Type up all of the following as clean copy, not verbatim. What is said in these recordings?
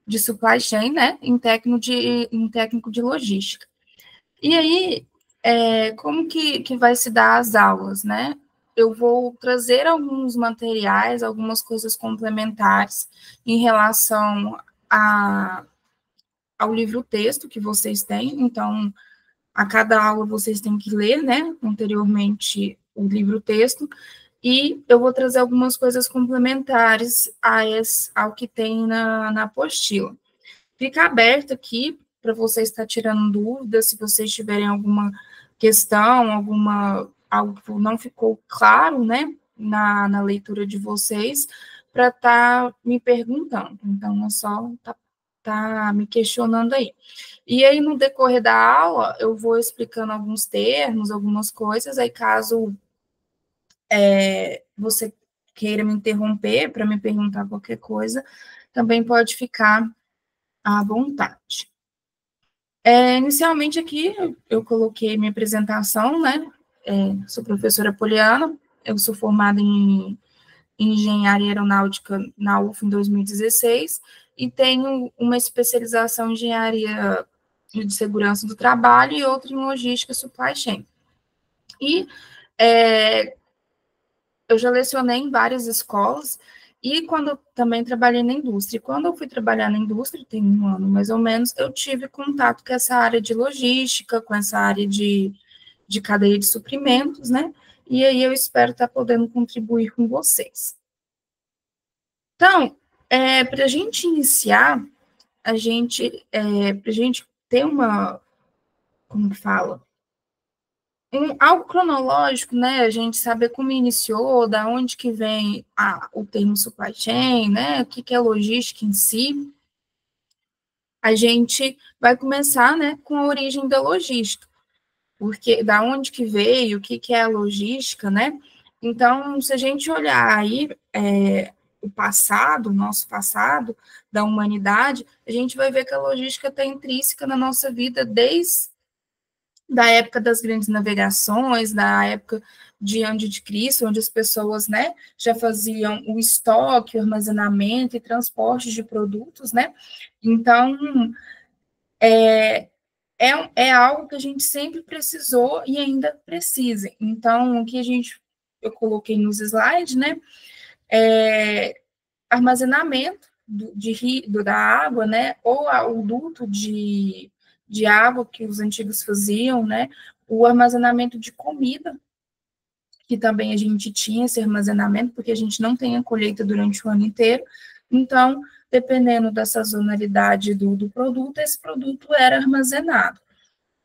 de supply chain, né, em técnico de logística. E aí, como que vai se dar as aulas, né? Eu vou trazer alguns materiais, algumas coisas complementares em relação ao livro-texto que vocês têm. Então, a cada aula vocês têm que ler, né, anteriormente o livro-texto, e eu vou trazer algumas coisas complementares ao que tem na apostila. Fica aberto aqui para você estar tirando dúvidas, se vocês tiverem alguma questão, algo que não ficou claro, né, na leitura de vocês, para estar me perguntando. Então, é só tá me questionando aí. E aí, no decorrer da aula, eu vou explicando alguns termos, algumas coisas, aí caso você queira me interromper para me perguntar qualquer coisa, também pode ficar à vontade. Inicialmente aqui, eu coloquei minha apresentação, né? Sou professora Poliana, eu sou formada em engenharia aeronáutica na UF em 2016 e tenho uma especialização em engenharia de segurança do trabalho e outra em logística e supply chain. E eu já lecionei em várias escolas e quando eu também trabalhei na indústria. Quando eu fui trabalhar na indústria, tem um ano mais ou menos, eu tive contato com essa área de logística, com essa área de cadeia de suprimentos, né? E aí eu espero estar podendo contribuir com vocês. Então, para a gente iniciar, para a gente ter como que fala? Algo cronológico, né? A gente saber como iniciou, da onde que vem o termo supply chain, né? O que é logística em si. A gente vai começar, né, com a origem da logística, porque da onde que veio, o que é a logística, né? Então, se a gente olhar aí o passado, o nosso passado da humanidade, a gente vai ver que a logística está intrínseca na nossa vida desde da época das grandes navegações, da época de antes de Cristo, onde as pessoas, né, já faziam o estoque, o armazenamento e transporte de produtos, né? Então, é algo que a gente sempre precisou e ainda precisa. Então, o que eu coloquei nos slides, né, armazenamento da água, né, ou o duto de água que os antigos faziam, né, o armazenamento de comida, que também a gente tinha esse armazenamento, porque a gente não tem a colheita durante o ano inteiro, então, dependendo da sazonalidade do produto, esse produto era armazenado.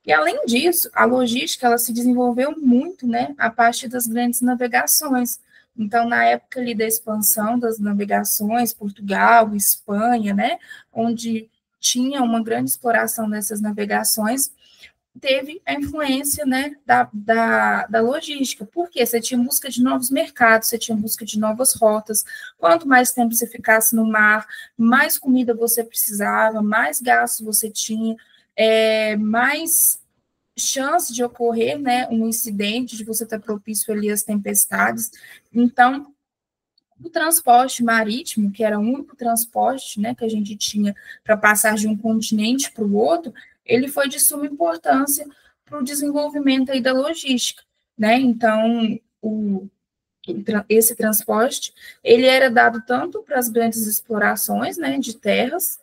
E, além disso, a logística ela se desenvolveu muito, né, a partir das grandes navegações. Então, na época ali da expansão das navegações, Portugal, Espanha, né, onde tinha uma grande exploração dessas navegações, teve a influência, né, da logística, porque você tinha busca de novos mercados, você tinha busca de novas rotas, quanto mais tempo você ficasse no mar, mais comida você precisava, mais gastos você tinha, mais chance de ocorrer, né, um incidente, de você estar propício ali às tempestades. Então, o transporte marítimo, que era o único transporte, né, que a gente tinha para passar de um continente para o outro, ele foi de suma importância para o desenvolvimento aí da logística, né? Então, esse transporte, ele era dado tanto para as grandes explorações, né, de terras,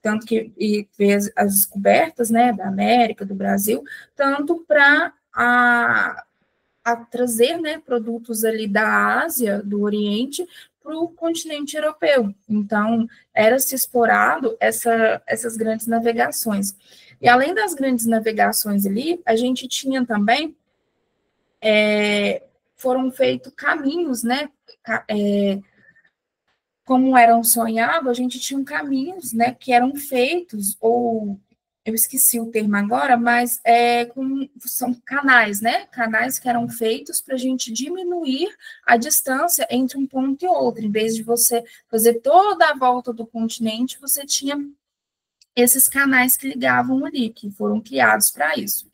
tanto que veio as descobertas, né, da América, do Brasil, tanto para a trazer, né, produtos ali da Ásia, do Oriente, para o continente europeu. Então, era-se explorado essas grandes navegações. E além das grandes navegações ali, a gente tinha também, foram feitos caminhos, né, como eram sonhados, a gente tinha caminhos, né, que eram feitos, ou eu esqueci o termo agora, mas são canais, né? Canais que eram feitos para a gente diminuir a distância entre um ponto e outro. Em vez de você fazer toda a volta do continente, você tinha esses canais que ligavam ali, que foram criados para isso.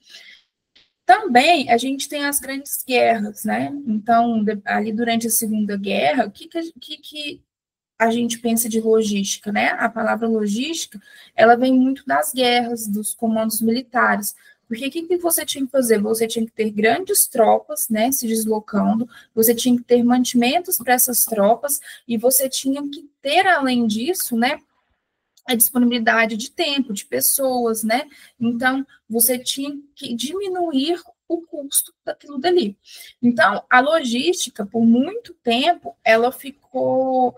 Também a gente tem as grandes guerras, né? Então, ali durante a Segunda Guerra, o que a gente pensa de logística, né? A palavra logística, ela vem muito das guerras, dos comandos militares. Porque o que você tinha que fazer? Você tinha que ter grandes tropas, né, se deslocando, você tinha que ter mantimentos para essas tropas, e você tinha que ter, além disso, né, a disponibilidade de tempo, de pessoas, né? Então, você tinha que diminuir o custo daquilo dali. Então, a logística, por muito tempo, ela ficou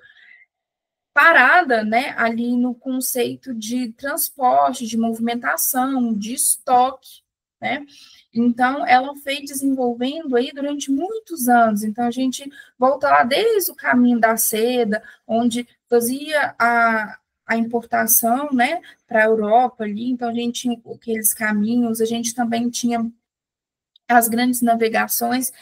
parada, né, ali no conceito de transporte, de movimentação, de estoque, né? Então, ela foi desenvolvendo aí durante muitos anos. Então, a gente volta lá desde o caminho da seda, onde fazia a importação, né, para a Europa ali. Então, a gente tinha aqueles caminhos, a gente também tinha as grandes navegações,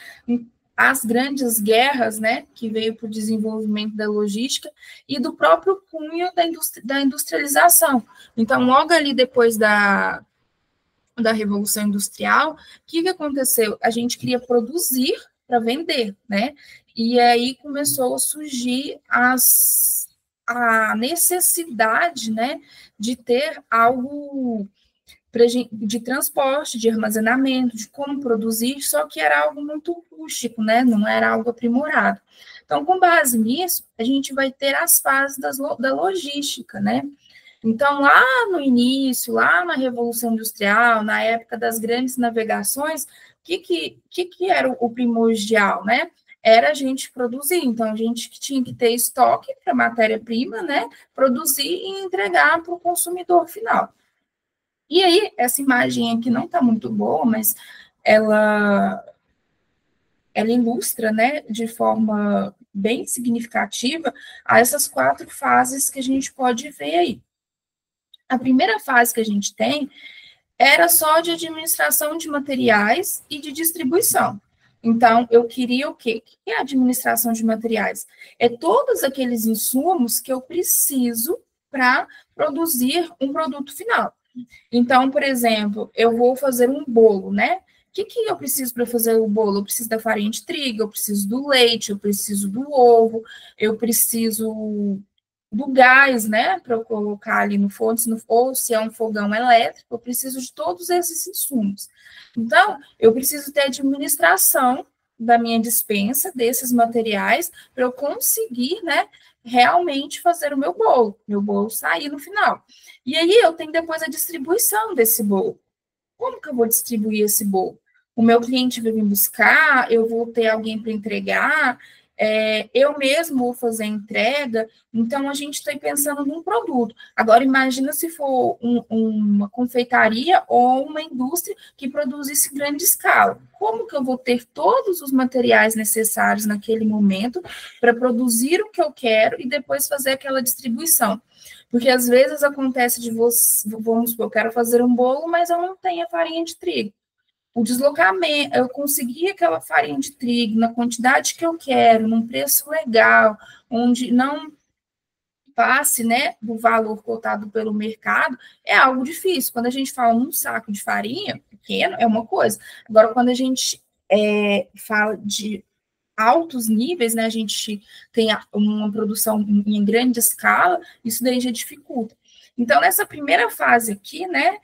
as grandes guerras, né, que veio para o desenvolvimento da logística e do próprio cunho da industrialização. Então, logo ali depois da Revolução Industrial, o que aconteceu? A gente queria produzir para vender, né? E aí começou a surgir a necessidade, né, de ter algo de transporte, de armazenamento, de como produzir, só que era algo muito rústico, né? Não era algo aprimorado. Então, com base nisso, a gente vai ter as fases da logística, né? Então, lá no início, lá na Revolução Industrial, na época das grandes navegações, o que era o primordial, né? Era a gente produzir. Então, a gente tinha que ter estoque para matéria-prima, né? Produzir e entregar para o consumidor final. E aí, essa imagem aqui não está muito boa, mas ela ilustra, né, de forma bem significativa, essas 4 fases que a gente pode ver aí. A primeira fase que a gente tem era só de administração de materiais e de distribuição. Então, eu queria o quê? O que é administração de materiais? É todos aqueles insumos que eu preciso para produzir um produto final. Então, por exemplo, eu vou fazer um bolo, né? O que eu preciso para fazer o bolo? Eu preciso da farinha de trigo, eu preciso do leite, eu preciso do ovo, eu preciso do gás, né? Para eu colocar ali no forno, ou se é um fogão elétrico, eu preciso de todos esses insumos. Então, eu preciso ter administração da minha dispensa desses materiais para eu conseguir, né, realmente fazer o meu bolo sair no final. E aí eu tenho depois a distribuição desse bolo. Como que eu vou distribuir esse bolo? O meu cliente vai vir buscar, eu vou ter alguém para entregar, eu mesmo vou fazer a entrega. Então, a gente está pensando num produto. Agora, imagina se for uma confeitaria ou uma indústria que produzisse grande escala. Como que eu vou ter todos os materiais necessários naquele momento para produzir o que eu quero e depois fazer aquela distribuição? Porque às vezes acontece de você, vamos supor, eu quero fazer um bolo, mas eu não tenho a farinha de trigo. O deslocamento, eu consegui aquela farinha de trigo na quantidade que eu quero, num preço legal, onde não passe, né, do valor cotado pelo mercado, é algo difícil. Quando a gente fala um saco de farinha, pequeno, é uma coisa. Agora, quando a gente fala de altos níveis, né, a gente tem uma produção em grande escala, isso daí já dificulta. Então, nessa primeira fase aqui, né,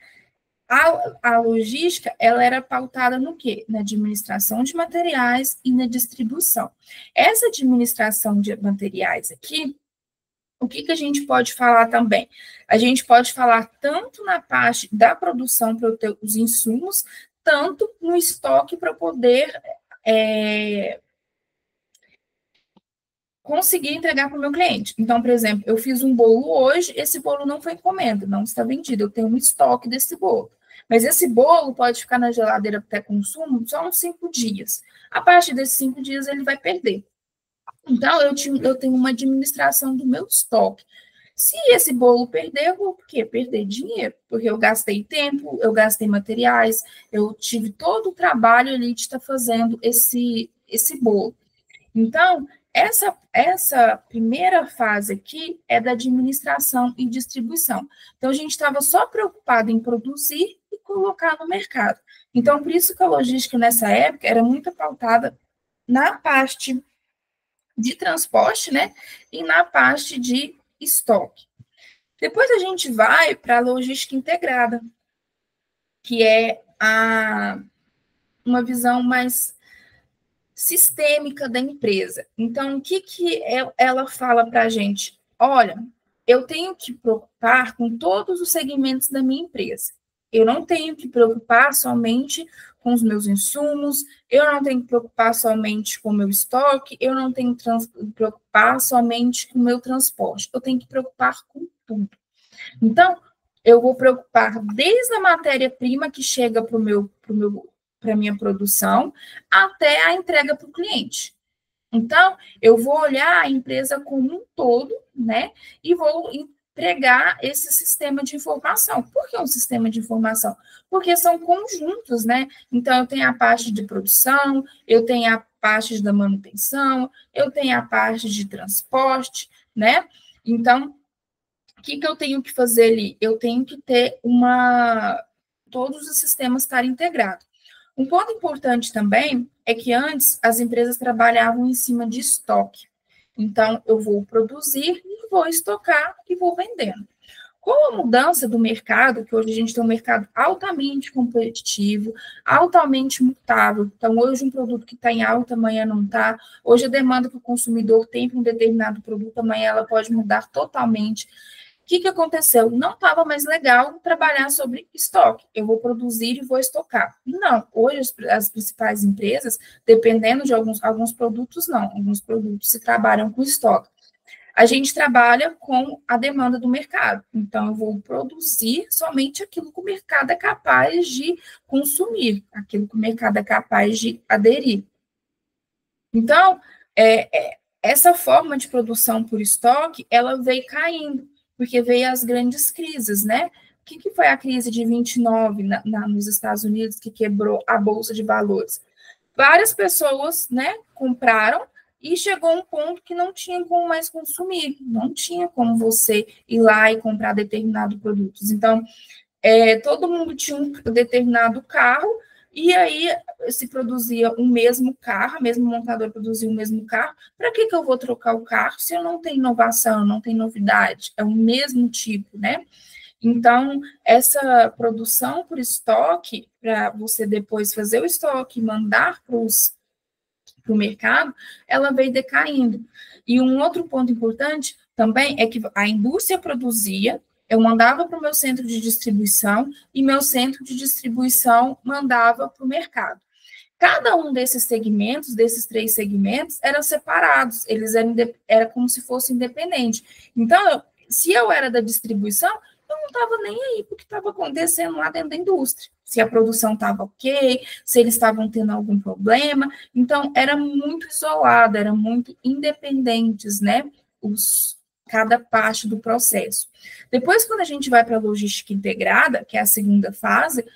a logística, ela era pautada no quê? Na administração de materiais e na distribuição. Essa administração de materiais aqui, o que a gente pode falar também? A gente pode falar tanto na parte da produção para eu ter os insumos, tanto no estoque para poder conseguir entregar para o meu cliente. Então, por exemplo, eu fiz um bolo hoje, esse bolo não foi encomenda, não está vendido, eu tenho um estoque desse bolo. Mas esse bolo pode ficar na geladeira até consumo só uns 5 dias. A partir desses 5 dias, ele vai perder. Então, eu tenho uma administração do meu estoque. Se esse bolo perder, eu vou por quê? Perder dinheiro, porque eu gastei tempo, eu gastei materiais, eu tive todo o trabalho ali de estar fazendo esse bolo. Então, essa primeira fase aqui é da administração e distribuição. Então, a gente estava só preocupado em produzir e colocar no mercado. Então, por isso que a logística nessa época era muito pautada na parte de transporte, né? E na parte de estoque. Depois a gente vai para a logística integrada, que é uma visão mais sistêmica da empresa. Então, o que ela fala para a gente? Olha, eu tenho que preocupar com todos os segmentos da minha empresa. Eu não tenho que preocupar somente com os meus insumos, eu não tenho que preocupar somente com o meu estoque, eu não tenho que preocupar somente com o meu transporte, eu tenho que preocupar com tudo. Então, eu vou preocupar desde a matéria-prima que chega para a minha produção até a entrega para o cliente. Então, eu vou olhar a empresa como um todo, né? E vou entregar esse sistema de informação. Por que um sistema de informação? Porque são conjuntos, né? Então, eu tenho a parte de produção, eu tenho a parte da manutenção, eu tenho a parte de transporte, né? Então, o que eu tenho que fazer ali? Eu tenho que ter todos os sistemas estarem integrados. Um ponto importante também é que antes as empresas trabalhavam em cima de estoque. Então, eu vou produzir, vou estocar e vou vendendo. Com a mudança do mercado, que hoje a gente tem um mercado altamente competitivo, altamente mutável. Então, hoje um produto que está em alta, amanhã não está. Hoje a demanda que o consumidor tem para um determinado produto, amanhã ela pode mudar totalmente. O que aconteceu? Não estava mais legal trabalhar sobre estoque. Eu vou produzir e vou estocar. Não, hoje as principais empresas, dependendo de alguns produtos, não. Alguns produtos se trabalham com estoque. A gente trabalha com a demanda do mercado. Então, eu vou produzir somente aquilo que o mercado é capaz de consumir, aquilo que o mercado é capaz de aderir. Então, essa forma de produção por estoque, ela veio caindo, porque veio as grandes crises, né? O que foi a crise de 29 nos Estados Unidos, que quebrou a Bolsa de Valores? Várias pessoas, né, compraram e chegou um ponto que não tinha como mais consumir, não tinha como você ir lá e comprar determinados produtos. Então, todo mundo tinha um determinado carro, e aí se produzia o mesmo carro, o mesmo montador produzia o mesmo carro. Para que eu vou trocar o carro se eu não tenho inovação, não tenho novidade? É o mesmo tipo, né? Então, essa produção por estoque, para você depois fazer o estoque e mandar para o mercado, ela veio decaindo. E um outro ponto importante também é que a indústria produzia, eu mandava para o meu centro de distribuição e meu centro de distribuição mandava para o mercado. Cada um desses segmentos, desses 3 segmentos, eram separados, eles era como se fosse independente. Então, se eu era da distribuição, eu não estava nem aí para o que estava acontecendo lá dentro da indústria. Se a produção estava ok, se eles estavam tendo algum problema. Então, era muito isolado, era muito independentes, né? Cada parte do processo. Depois, quando a gente vai para a logística integrada, que é a segunda fase,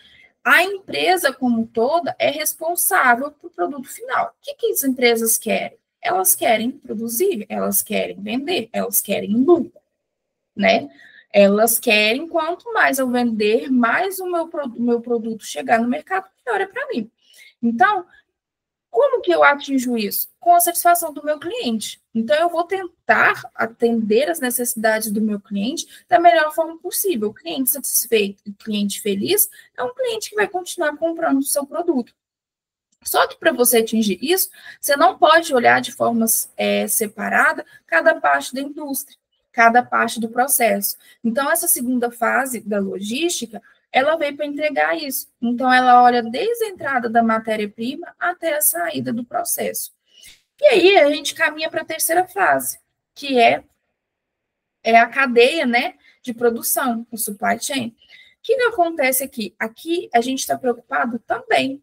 a empresa como toda é responsável pelo produto final. O que as empresas querem? Elas querem produzir, elas querem vender, elas querem lucro, né? Elas querem, quanto mais eu vender, mais o meu produto chegar no mercado, melhor é para mim. Então, como que eu atinjo isso? Com a satisfação do meu cliente. Então, eu vou tentar atender as necessidades do meu cliente da melhor forma possível. O cliente satisfeito e cliente feliz é um cliente que vai continuar comprando o seu produto. Só que para você atingir isso, você não pode olhar de forma separada cada parte da indústria, cada parte do processo. Então, essa segunda fase da logística, ela veio para entregar isso. Então, ela olha desde a entrada da matéria-prima até a saída do processo. E aí, a gente caminha para a terceira fase, que é a cadeia, né, de produção, o supply chain. O que acontece aqui? Aqui, a gente está preocupado também,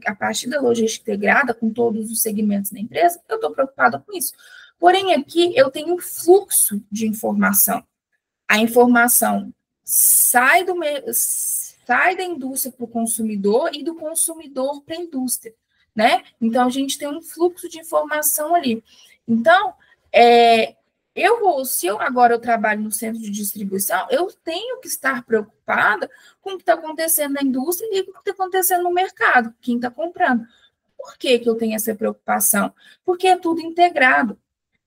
a partir da logística integrada, com todos os segmentos da empresa, eu estou preocupada com isso. Porém, aqui, eu tenho um fluxo de informação. A informação sai da indústria para o consumidor e do consumidor para a indústria, né? Então, a gente tem um fluxo de informação ali. Então, se eu agora trabalho no centro de distribuição, eu tenho que estar preocupada com o que está acontecendo na indústria e com o que está acontecendo no mercado, quem está comprando. Por que eu tenho essa preocupação? Porque é tudo integrado.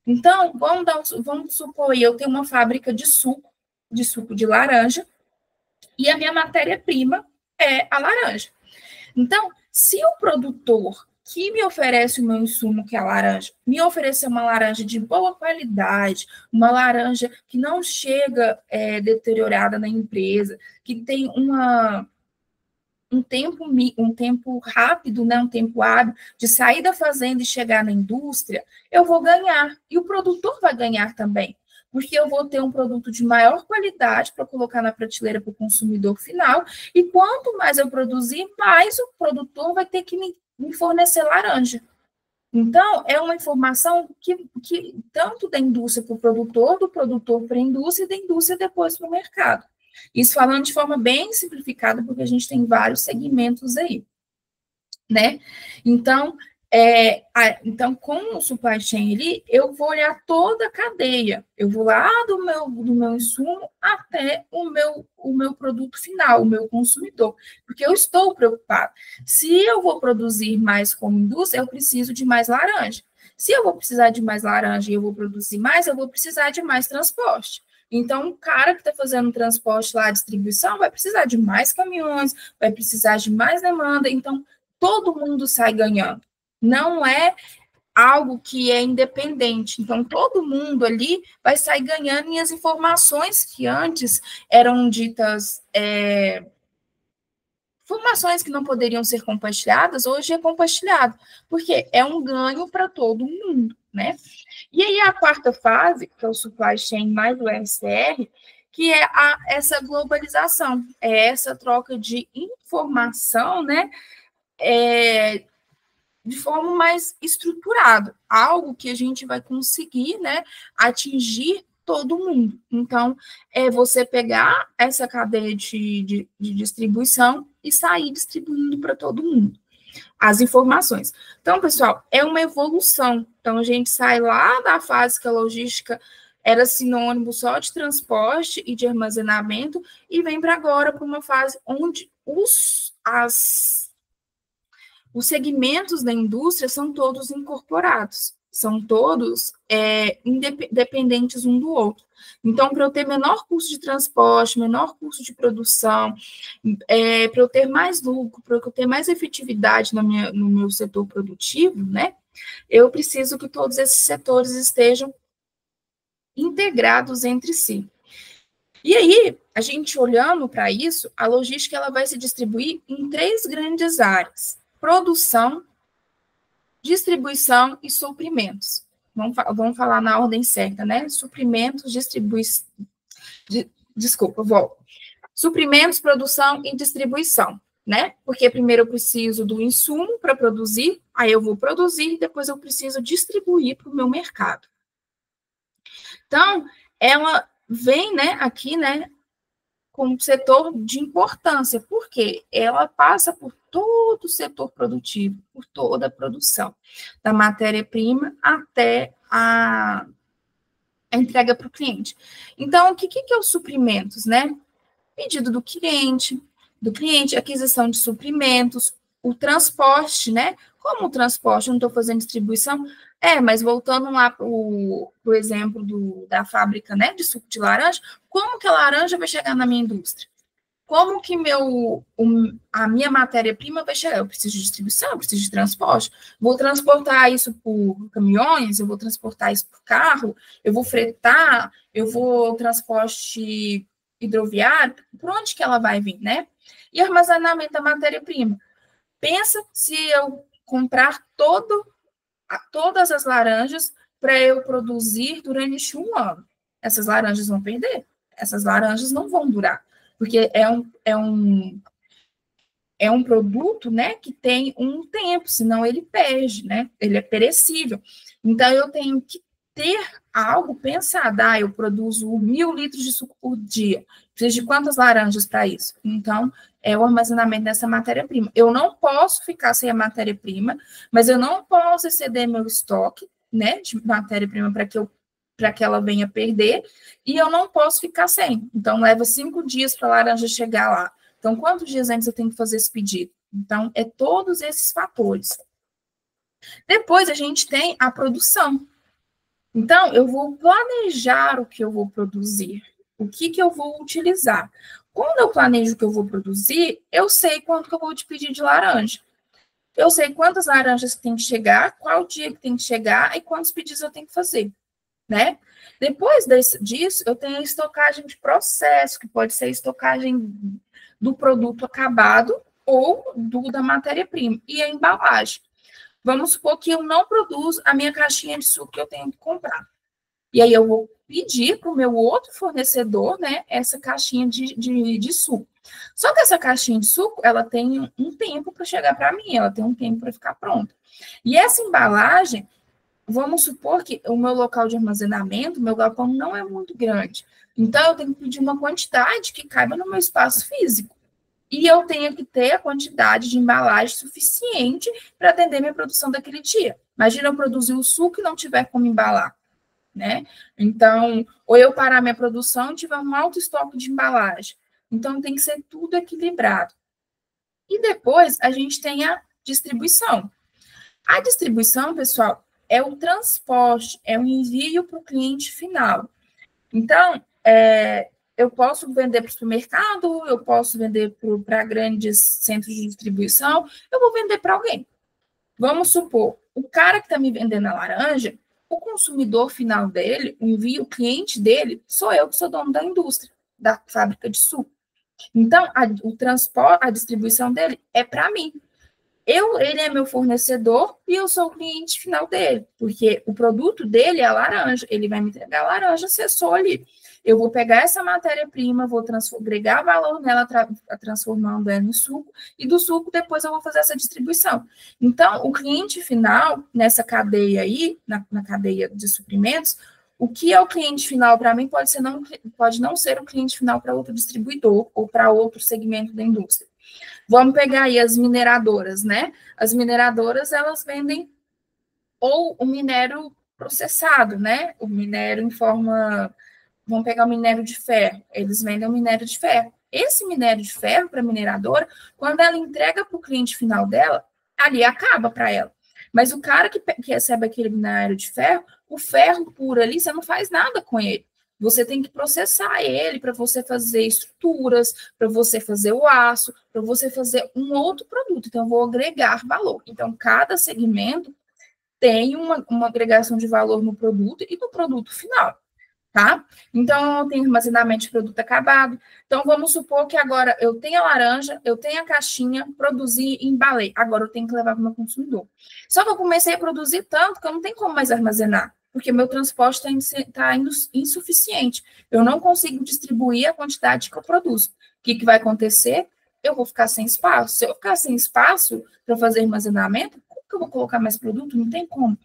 Então, vamos supor, eu tenho uma fábrica de suco de laranja, e a minha matéria-prima é a laranja. Então, se o produtor que me oferece o meu insumo, que é a laranja, me oferecer uma laranja de boa qualidade, uma laranja que não chega deteriorada na empresa, que tem um tempo rápido, né, um tempo hábil de sair da fazenda e chegar na indústria, eu vou ganhar. E o produtor vai ganhar também, porque eu vou ter um produto de maior qualidade para colocar na prateleira para o consumidor final, e quanto mais eu produzir, mais o produtor vai ter que me fornecer laranja. Então, é uma informação que tanto da indústria para o produtor, do produtor para a indústria e da indústria depois para o mercado. Isso falando de forma bem simplificada, porque a gente tem vários segmentos aí, né? Então, então com o supply chain ali, eu vou olhar toda a cadeia. Eu vou lá do meu insumo até o meu produto final, o meu consumidor, porque eu estou preocupada. Se eu vou produzir mais como indústria, eu preciso de mais laranja. Se eu vou precisar de mais laranja e eu vou produzir mais, eu vou precisar de mais transporte. Então, o cara que está fazendo transporte lá, distribuição, vai precisar de mais caminhões, vai precisar de mais demanda. Então, todo mundo sai ganhando. Não é algo que é independente. Então, todo mundo ali vai sair ganhando, e as informações que antes eram ditas, informações que não poderiam ser compartilhadas, hoje é compartilhado, porque é um ganho para todo mundo, né? E aí a quarta fase, que é o supply chain mais o SR, que é essa globalização, é essa troca de informação, né? De forma mais estruturada, algo que a gente vai conseguir, né, atingir todo mundo. Então, é você pegar essa cadeia de distribuição e sair distribuindo para todo mundo as informações. Então, pessoal, é uma evolução. Então, a gente sai lá da fase que a logística era sinônimo só de transporte e de armazenamento e vem para agora para uma fase onde os segmentos da indústria são todos incorporados, são todos independentes um do outro. Então, para eu ter menor custo de transporte, menor custo de produção, para eu ter mais lucro, para eu ter mais efetividade no meu setor produtivo, né, eu preciso que todos esses setores estejam integrados entre si. E aí, a gente olhando para isso, a logística ela vai se distribuir em 3 grandes áreas: produção, distribuição e suprimentos. Vamos falar na ordem certa, né? Suprimentos, distribuição. Desculpa, volto. Suprimentos, produção e distribuição, né? Porque primeiro eu preciso do insumo para produzir, aí eu vou produzir, depois eu preciso distribuir para o meu mercado. Então, ela vem, né, aqui, né, com um setor de importância, porque ela passa por todo o setor produtivo, por toda a produção, da matéria-prima até a entrega para o cliente. Então, o que é os suprimentos, né? Pedido do cliente, aquisição de suprimentos, o transporte, né? Como o transporte, eu não estou fazendo distribuição, mas voltando lá para o exemplo da fábrica, né, de suco de laranja, como que a laranja vai chegar na minha indústria? Como que a minha matéria-prima vai chegar? Eu preciso de distribuição, eu preciso de transporte. Vou transportar isso por caminhões, eu vou transportar isso por carro, eu vou fretar, eu vou transporte hidroviário, por onde que ela vai vir, né? E armazenamento da matéria-prima. Pensa se eu comprar todas as laranjas para eu produzir durante 1 ano. Essas laranjas vão perder, essas laranjas não vão durar, porque é um produto, né, que tem um tempo, senão ele perde, né? Ele é perecível. Então, eu tenho que ter algo pensado. Eu produzo 1.000 litros de suco por dia. Preciso de quantas laranjas para isso? Então, é o armazenamento dessa matéria-prima. Eu não posso ficar sem a matéria-prima, mas eu não posso exceder meu estoque, né, de matéria-prima para que ela venha perder, e eu não posso ficar sem. Então, leva 5 dias para a laranja chegar lá. Então, quantos dias antes eu tenho que fazer esse pedido? Então, é todos esses fatores. Depois, a gente tem a produção. Então, eu vou planejar o que eu vou produzir, o que eu vou utilizar. Quando eu planejo o que eu vou produzir, eu sei quanto que eu vou te pedir de laranja. Eu sei quantas laranjas tem que chegar, qual dia que tem que chegar e quantos pedidos eu tenho que fazer, né? Depois disso, eu tenho a estocagem de processo, que pode ser a estocagem do produto acabado ou da matéria-prima, e a embalagem. Vamos supor que eu não produzo a minha caixinha de suco que eu tenho que comprar. E aí eu vou pedir para o meu outro fornecedor, né, essa caixinha de suco. Só que essa caixinha de suco, ela tem um tempo para chegar para mim, ela tem um tempo para ficar pronta. E essa embalagem, vamos supor que o meu local de armazenamento, meu galpão não é muito grande. Então, eu tenho que pedir uma quantidade que caiba no meu espaço físico. E eu tenho que ter a quantidade de embalagem suficiente para atender minha produção daquele dia. Imagina eu produzir o suco e não tiver como embalar, né? Então, ou eu parar minha produção e tiver um alto estoque de embalagem. Então, tem que ser tudo equilibrado. E depois, a gente tem a distribuição. A distribuição, pessoal, é o transporte, é o envio para o cliente final. Então, eu posso vender para o supermercado, eu posso vender para grandes centros de distribuição, eu vou vender para alguém. Vamos supor, o cara que está me vendendo a laranja, o consumidor final dele, o cliente dele, sou eu que sou dono da indústria, da fábrica de suco. Então, o transporte, a distribuição dele é para mim. Ele é meu fornecedor e eu sou o cliente final dele, porque o produto dele é a laranja, ele vai me entregar a laranja, acessou ali. Eu vou pegar essa matéria-prima, vou agregar valor nela, transformando ela em suco, e do suco depois eu vou fazer essa distribuição. Então, o cliente final, nessa cadeia aí, na cadeia de suprimentos, o que é o cliente final para mim pode não ser o cliente final para outro distribuidor ou para outro segmento da indústria. Vamos pegar aí as mineradoras, né? As mineradoras, elas vendem ou o minério processado, né? O minério em forma... Vamos pegar o minério de ferro. Eles vendem o minério de ferro. Esse minério de ferro para a mineradora, quando ela entrega para o cliente final dela, ali acaba para ela. Mas o cara que recebe aquele minério de ferro, o ferro puro ali, você não faz nada com ele. Você tem que processar ele para você fazer estruturas, para você fazer o aço, para você fazer um outro produto. Então, eu vou agregar valor. Então, cada segmento tem uma agregação de valor no produto e no produto final, tá? Então, eu tenho armazenamento de produto acabado. Então, vamos supor que agora eu tenho a laranja, eu tenho a caixinha, produzi e embalei. Agora eu tenho que levar para o meu consumidor. Só que eu comecei a produzir tanto que eu não tenho como mais armazenar, porque meu transporte está insuficiente. Eu não consigo distribuir a quantidade que eu produzo. O que vai acontecer? Eu vou ficar sem espaço. Se eu ficar sem espaço para fazer armazenamento, como que eu vou colocar mais produto? Não tem como.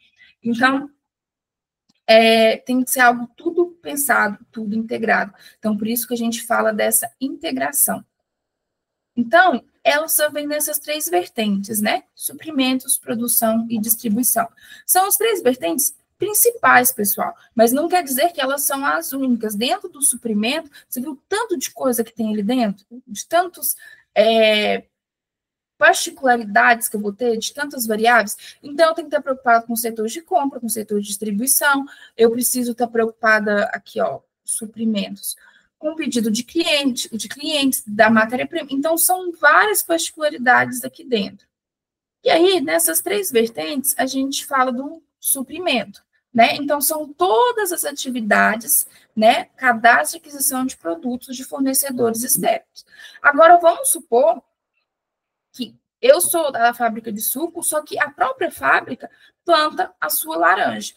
Então, tem que ser algo tudo pensado, tudo integrado. Então, por isso que a gente fala dessa integração. Então, ela só vem nessas três vertentes, né? Suprimentos, produção e distribuição. São as três vertentes principais, pessoal, mas não quer dizer que elas são as únicas. Dentro do suprimento, você viu tanto de coisa que tem ali dentro? De tantos particularidades que eu vou ter, de tantas variáveis, então eu tenho que estar preocupada com o setor de compra, com o setor de distribuição, eu preciso estar preocupada aqui, ó, suprimentos, com o pedido de clientes, da matéria-prima, então são várias particularidades aqui dentro. E aí, nessas três vertentes, a gente fala do suprimento, né? Então, são todas as atividades, né? Cadastro e aquisição de produtos de fornecedores externos. Agora, vamos supor que eu sou da fábrica de suco, só que a própria fábrica planta a sua laranja.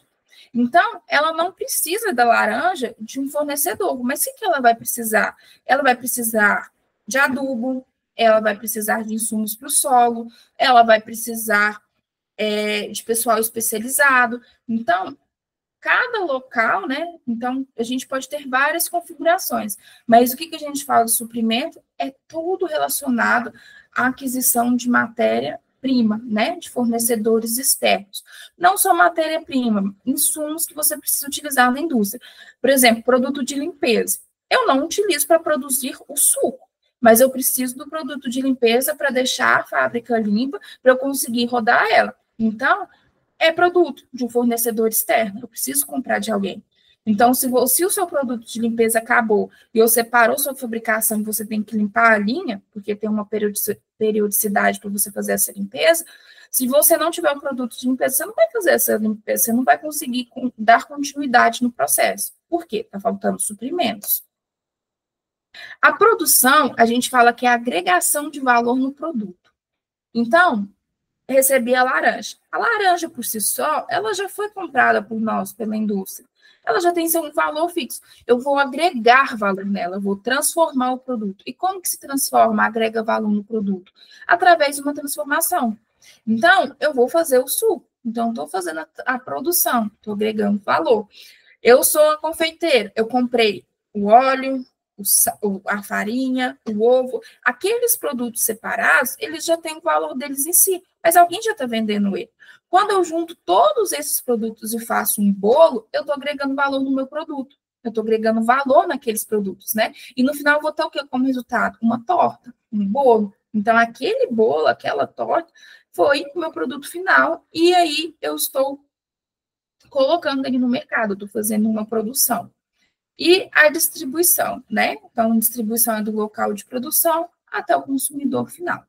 Então, ela não precisa da laranja de um fornecedor. Mas o que ela vai precisar? Ela vai precisar de adubo, ela vai precisar de insumos para o solo, ela vai precisar de pessoal especializado. Então, cada local, né? Então, a gente pode ter várias configurações, mas o que a gente fala de suprimento é tudo relacionado à aquisição de matéria-prima, né? De fornecedores externos. Não só matéria-prima, insumos que você precisa utilizar na indústria. Por exemplo, produto de limpeza. Eu não utilizo para produzir o suco, mas eu preciso do produto de limpeza para deixar a fábrica limpa, para eu conseguir rodar ela. Então, é produto de um fornecedor externo, eu preciso comprar de alguém. Então, se o seu produto de limpeza acabou e você parou sua fabricação e você tem que limpar a linha, porque tem uma periodicidade para você fazer essa limpeza, se você não tiver um produto de limpeza, você não vai fazer essa limpeza, você não vai conseguir dar continuidade no processo. Por quê? Está faltando suprimentos. A produção, a gente fala que é a agregação de valor no produto. Então, recebi a laranja. A laranja, por si só, ela já foi comprada por nós, pela indústria. Ela já tem seu valor fixo. Eu vou agregar valor nela, eu vou transformar o produto. E como que se transforma, agrega valor no produto? Através de uma transformação. Então, eu vou fazer o suco. Então, estou fazendo a produção, estou agregando valor. Eu sou a confeiteira, eu comprei o óleo, a farinha, o ovo, aqueles produtos separados, eles já têm o valor deles em si, mas alguém já está vendendo ele. Quando eu junto todos esses produtos e faço um bolo, eu estou agregando valor no meu produto, eu estou agregando valor naqueles produtos, né? E no final eu vou ter o que como resultado? Uma torta, um bolo. Então, aquele bolo, aquela torta, foi o meu produto final, e aí eu estou colocando ele no mercado, estou fazendo uma produção. E a distribuição, né? Então, a distribuição é do local de produção até o consumidor final.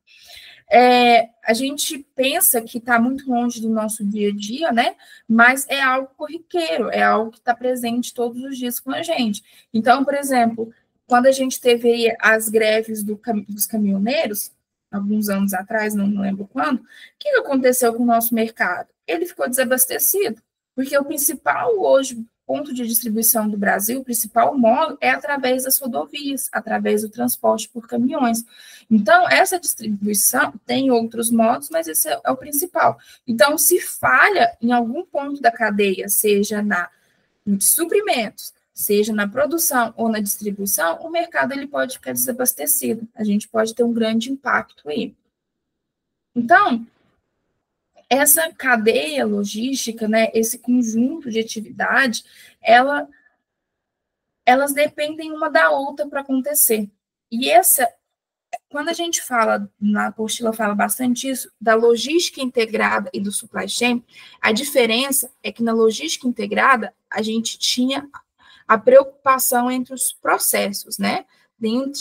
A gente pensa que está muito longe do nosso dia a dia, né? Mas é algo corriqueiro, é algo que está presente todos os dias com a gente. Então, por exemplo, quando a gente teve as greves dos caminhoneiros, alguns anos atrás, não lembro quando, o que aconteceu com o nosso mercado? Ele ficou desabastecido, porque o principal hoje ponto de distribuição do Brasil, o principal modo é através das rodovias, através do transporte por caminhões. Então, essa distribuição tem outros modos, mas esse é o principal. Então, se falha em algum ponto da cadeia, seja nos suprimentos, seja na produção ou na distribuição, o mercado ele pode ficar desabastecido. A gente pode ter um grande impacto aí. Então, essa cadeia logística, né, esse conjunto de atividade, elas dependem uma da outra para acontecer. E quando a gente fala, na apostila fala bastante isso, da logística integrada e do supply chain, a diferença é que na logística integrada, a gente tinha a preocupação entre os processos, né?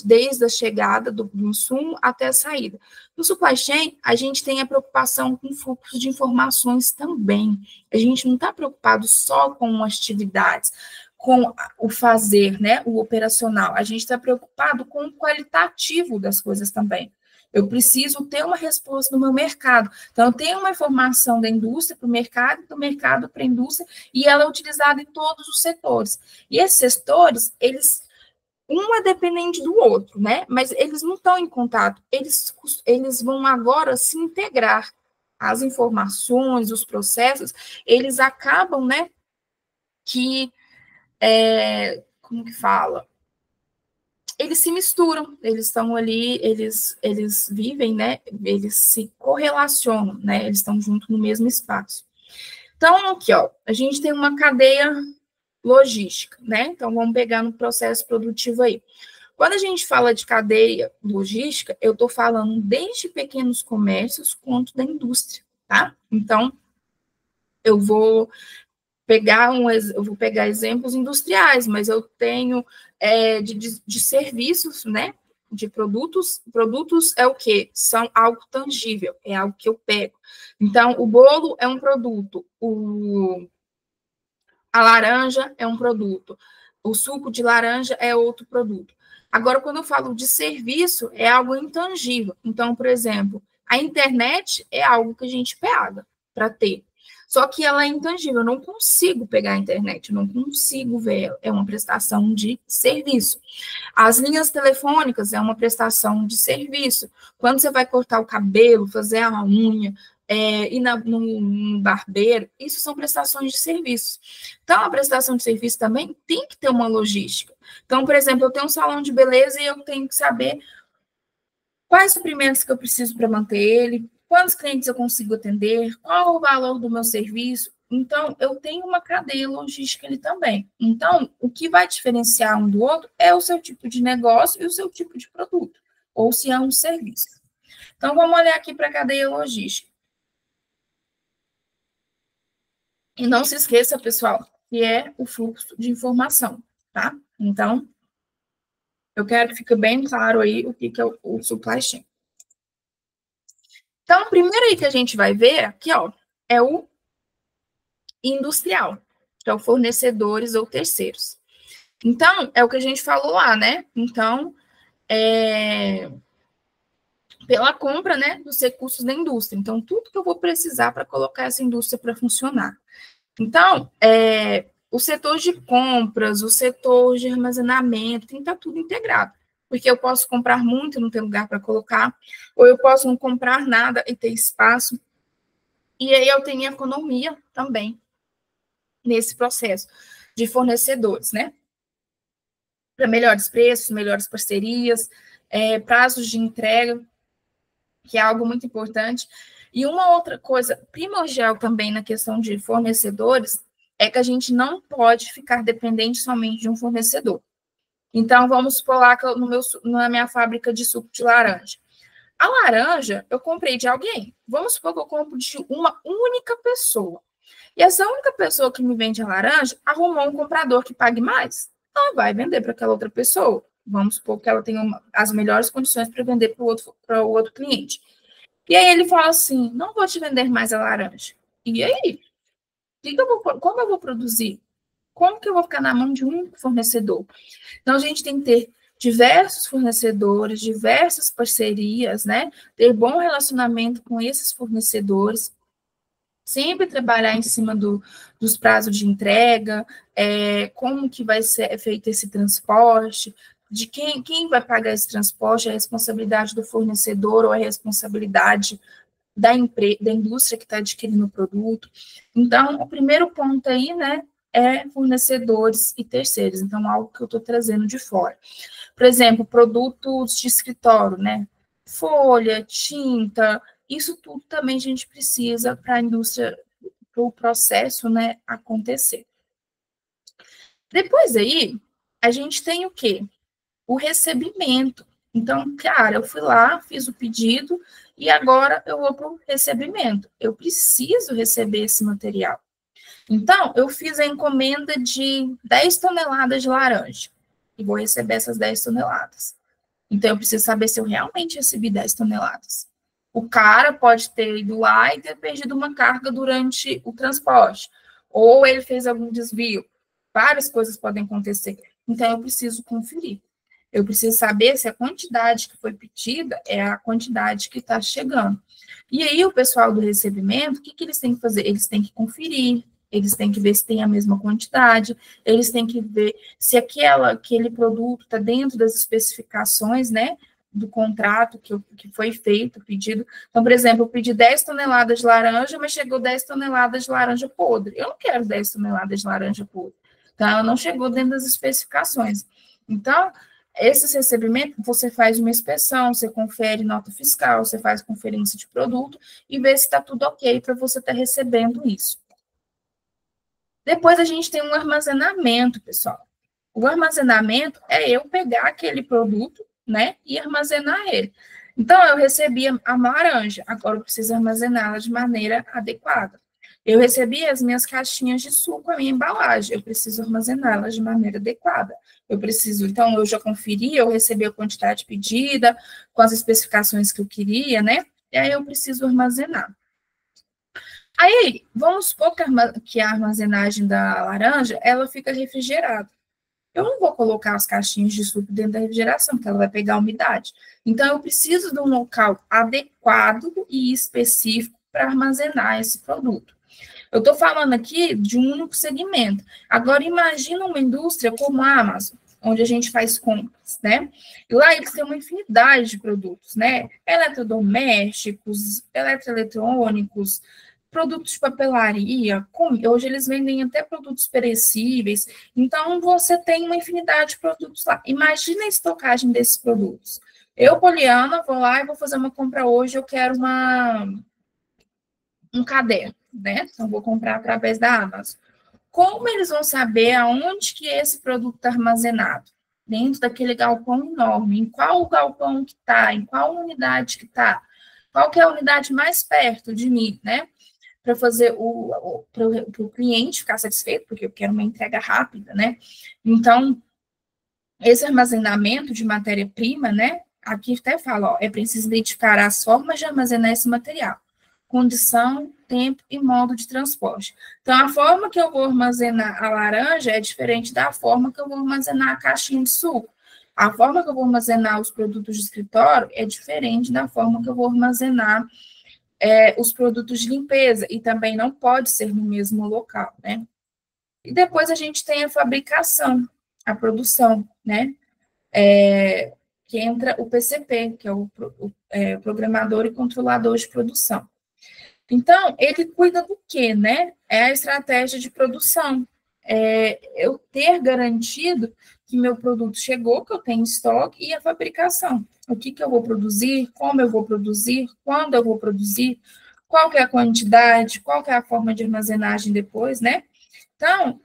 Desde a chegada do insumo até a saída. No supply chain, a gente tem a preocupação com o fluxo de informações também. A gente não está preocupado só com atividades, com o fazer, né, o operacional. A gente está preocupado com o qualitativo das coisas também. Eu preciso ter uma resposta no meu mercado. Então, eu tenho uma informação da indústria para o mercado, do mercado para a indústria, e ela é utilizada em todos os setores. E esses setores, um é dependente do outro, né? Mas eles não estão em contato. Eles vão agora se integrar. As informações, os processos, eles acabam, né, que como que fala? Eles se misturam, eles estão ali, eles vivem, né? Eles se correlacionam, né? Eles estão juntos no mesmo espaço. Então, aqui, ó, a gente tem uma cadeia logística, né? Então, vamos pegar no processo produtivo aí. Quando a gente fala de cadeia logística, eu estou falando desde pequenos comércios quanto da indústria, tá? Então, eu vou pegar exemplos industriais, mas eu tenho de serviços, né? De produtos. Produtos é o quê? São algo tangível, é algo que eu pego. Então, o bolo é um produto, a laranja é um produto, o suco de laranja é outro produto. Agora, quando eu falo de serviço, é algo intangível. Então, por exemplo, a internet é algo que a gente pega para ter. Só que ela é intangível, eu não consigo pegar a internet, eu não consigo ver ela. É uma prestação de serviço. As linhas telefônicas é uma prestação de serviço. Quando você vai cortar o cabelo, fazer a unha, ir no barbeiro, isso são prestações de serviço. Então, a prestação de serviço também tem que ter uma logística. Então, por exemplo, eu tenho um salão de beleza e eu tenho que saber quais suprimentos que eu preciso para manter ele, quantos clientes eu consigo atender, qual o valor do meu serviço. Então, eu tenho uma cadeia logística ali também. Então, o que vai diferenciar um do outro é o seu tipo de negócio e o seu tipo de produto, ou se é um serviço. Então, vamos olhar aqui para a cadeia logística. E não se esqueça, pessoal, que é o fluxo de informação, tá? Então, eu quero que fique bem claro aí o que é o supply chain. Então, o primeiro aí que a gente vai ver aqui, ó, é o industrial, que é o fornecedores ou terceiros. Então, é o que a gente falou lá, né? Então, pela compra, né, dos recursos da indústria. Então, tudo que eu vou precisar para colocar essa indústria para funcionar. Então, o setor de compras, o setor de armazenamento, tem que estar tudo integrado. Porque eu posso comprar muito e não ter lugar para colocar, ou eu posso não comprar nada e ter espaço. E aí eu tenho economia também nesse processo de fornecedores, né? Para melhores preços, melhores parcerias, prazos de entrega, que é algo muito importante. E uma outra coisa primordial também na questão de fornecedores é que a gente não pode ficar dependente somente de um fornecedor. Então, vamos supor lá que na minha fábrica de suco de laranja. A laranja eu comprei de alguém. Vamos supor que eu compro de uma única pessoa. E essa única pessoa que me vende a laranja arrumou um comprador que pague mais. Então, vai vender para aquela outra pessoa. Vamos supor que ela tenha as melhores condições para vender para o outro cliente. E aí ele fala assim: não vou te vender mais a laranja. E aí? Como eu vou produzir? Como que eu vou ficar na mão de um fornecedor? Então, a gente tem que ter diversos fornecedores, diversas parcerias, né? Ter bom relacionamento com esses fornecedores, sempre trabalhar em cima dos prazos de entrega, como que vai ser feito esse transporte, de quem vai pagar esse transporte, a responsabilidade do fornecedor ou a responsabilidade da indústria que está adquirindo o produto. Então, o primeiro ponto aí, né, é fornecedores e terceiros. Então, algo que eu estou trazendo de fora. Por exemplo, produtos de escritório, né? Folha, tinta, isso tudo também a gente precisa para a indústria, para o processo, né, acontecer. Depois aí, a gente tem o quê? O recebimento. Então, cara, eu fui lá, fiz o pedido e agora eu vou para o recebimento. Eu preciso receber esse material. Então, eu fiz a encomenda de 10 toneladas de laranja e vou receber essas 10 toneladas. Então, eu preciso saber se eu realmente recebi 10 toneladas. O cara pode ter ido lá e ter perdido uma carga durante o transporte, ou ele fez algum desvio. Várias coisas podem acontecer. Então, eu preciso conferir. Eu preciso saber se a quantidade que foi pedida é a quantidade que está chegando. E aí, o pessoal do recebimento, o que eles têm que fazer? Eles têm que conferir, eles têm que ver se tem a mesma quantidade, eles têm que ver se aquele produto está dentro das especificações, né, do contrato que foi feito, pedido. Então, por exemplo, eu pedi 10 toneladas de laranja, mas chegou 10 toneladas de laranja podre. Eu não quero 10 toneladas de laranja podre. Então, ela não chegou dentro das especificações. Então, esses recebimentos, você faz uma inspeção, você confere nota fiscal, você faz conferência de produto e vê se está tudo ok para você estar recebendo isso. Depois a gente tem um armazenamento, pessoal. O armazenamento é eu pegar aquele produto, né, e armazenar ele. Então, eu recebi a laranja, agora eu preciso armazená-la de maneira adequada. Eu recebi as minhas caixinhas de suco, a minha embalagem, eu preciso armazená-las de maneira adequada. Então, eu já conferi, eu recebi a quantidade pedida, com as especificações que eu queria, né? E aí eu preciso armazenar. Aí, vamos supor que a armazenagem da laranja, ela fica refrigerada. Eu não vou colocar as caixinhas de suco dentro da refrigeração, porque ela vai pegar umidade. Então, eu preciso de um local adequado e específico para armazenar esse produto. Eu estou falando aqui de um único segmento. Agora, imagina uma indústria como a Amazon, onde a gente faz compras, né? E lá eles têm uma infinidade de produtos, né? Eletrodomésticos, eletroeletrônicos, produtos de papelaria, hoje eles vendem até produtos perecíveis, então você tem uma infinidade de produtos lá. Imagina a estocagem desses produtos. Eu, Poliana, vou lá e vou fazer uma compra hoje, eu quero um caderno, né? Então, vou comprar através da Amazon. Como eles vão saber aonde que esse produto está armazenado? Dentro daquele galpão enorme, em qual galpão que está, em qual unidade que está, qual que é a unidade mais perto de mim, né? para fazer para o cliente ficar satisfeito, porque eu quero uma entrega rápida, né? Então, esse armazenamento de matéria-prima, né? Aqui até fala, ó, é preciso identificar as formas de armazenar esse material, condição, tempo e modo de transporte. Então, a forma que eu vou armazenar a laranja é diferente da forma que eu vou armazenar a caixinha de suco. A forma que eu vou armazenar os produtos de escritório é diferente da forma que eu vou armazenar os produtos de limpeza, e também não pode ser no mesmo local, né? E depois a gente tem a fabricação, a produção, né? Que entra o PCP, que é o Programador e Controlador de Produção. Então, ele cuida do quê, né? É a estratégia de produção. Eu ter garantido que meu produto chegou, que eu tenho estoque, e a fabricação. O que eu vou produzir, como eu vou produzir, quando eu vou produzir, qual que é a quantidade, qual que é a forma de armazenagem depois, né? Então,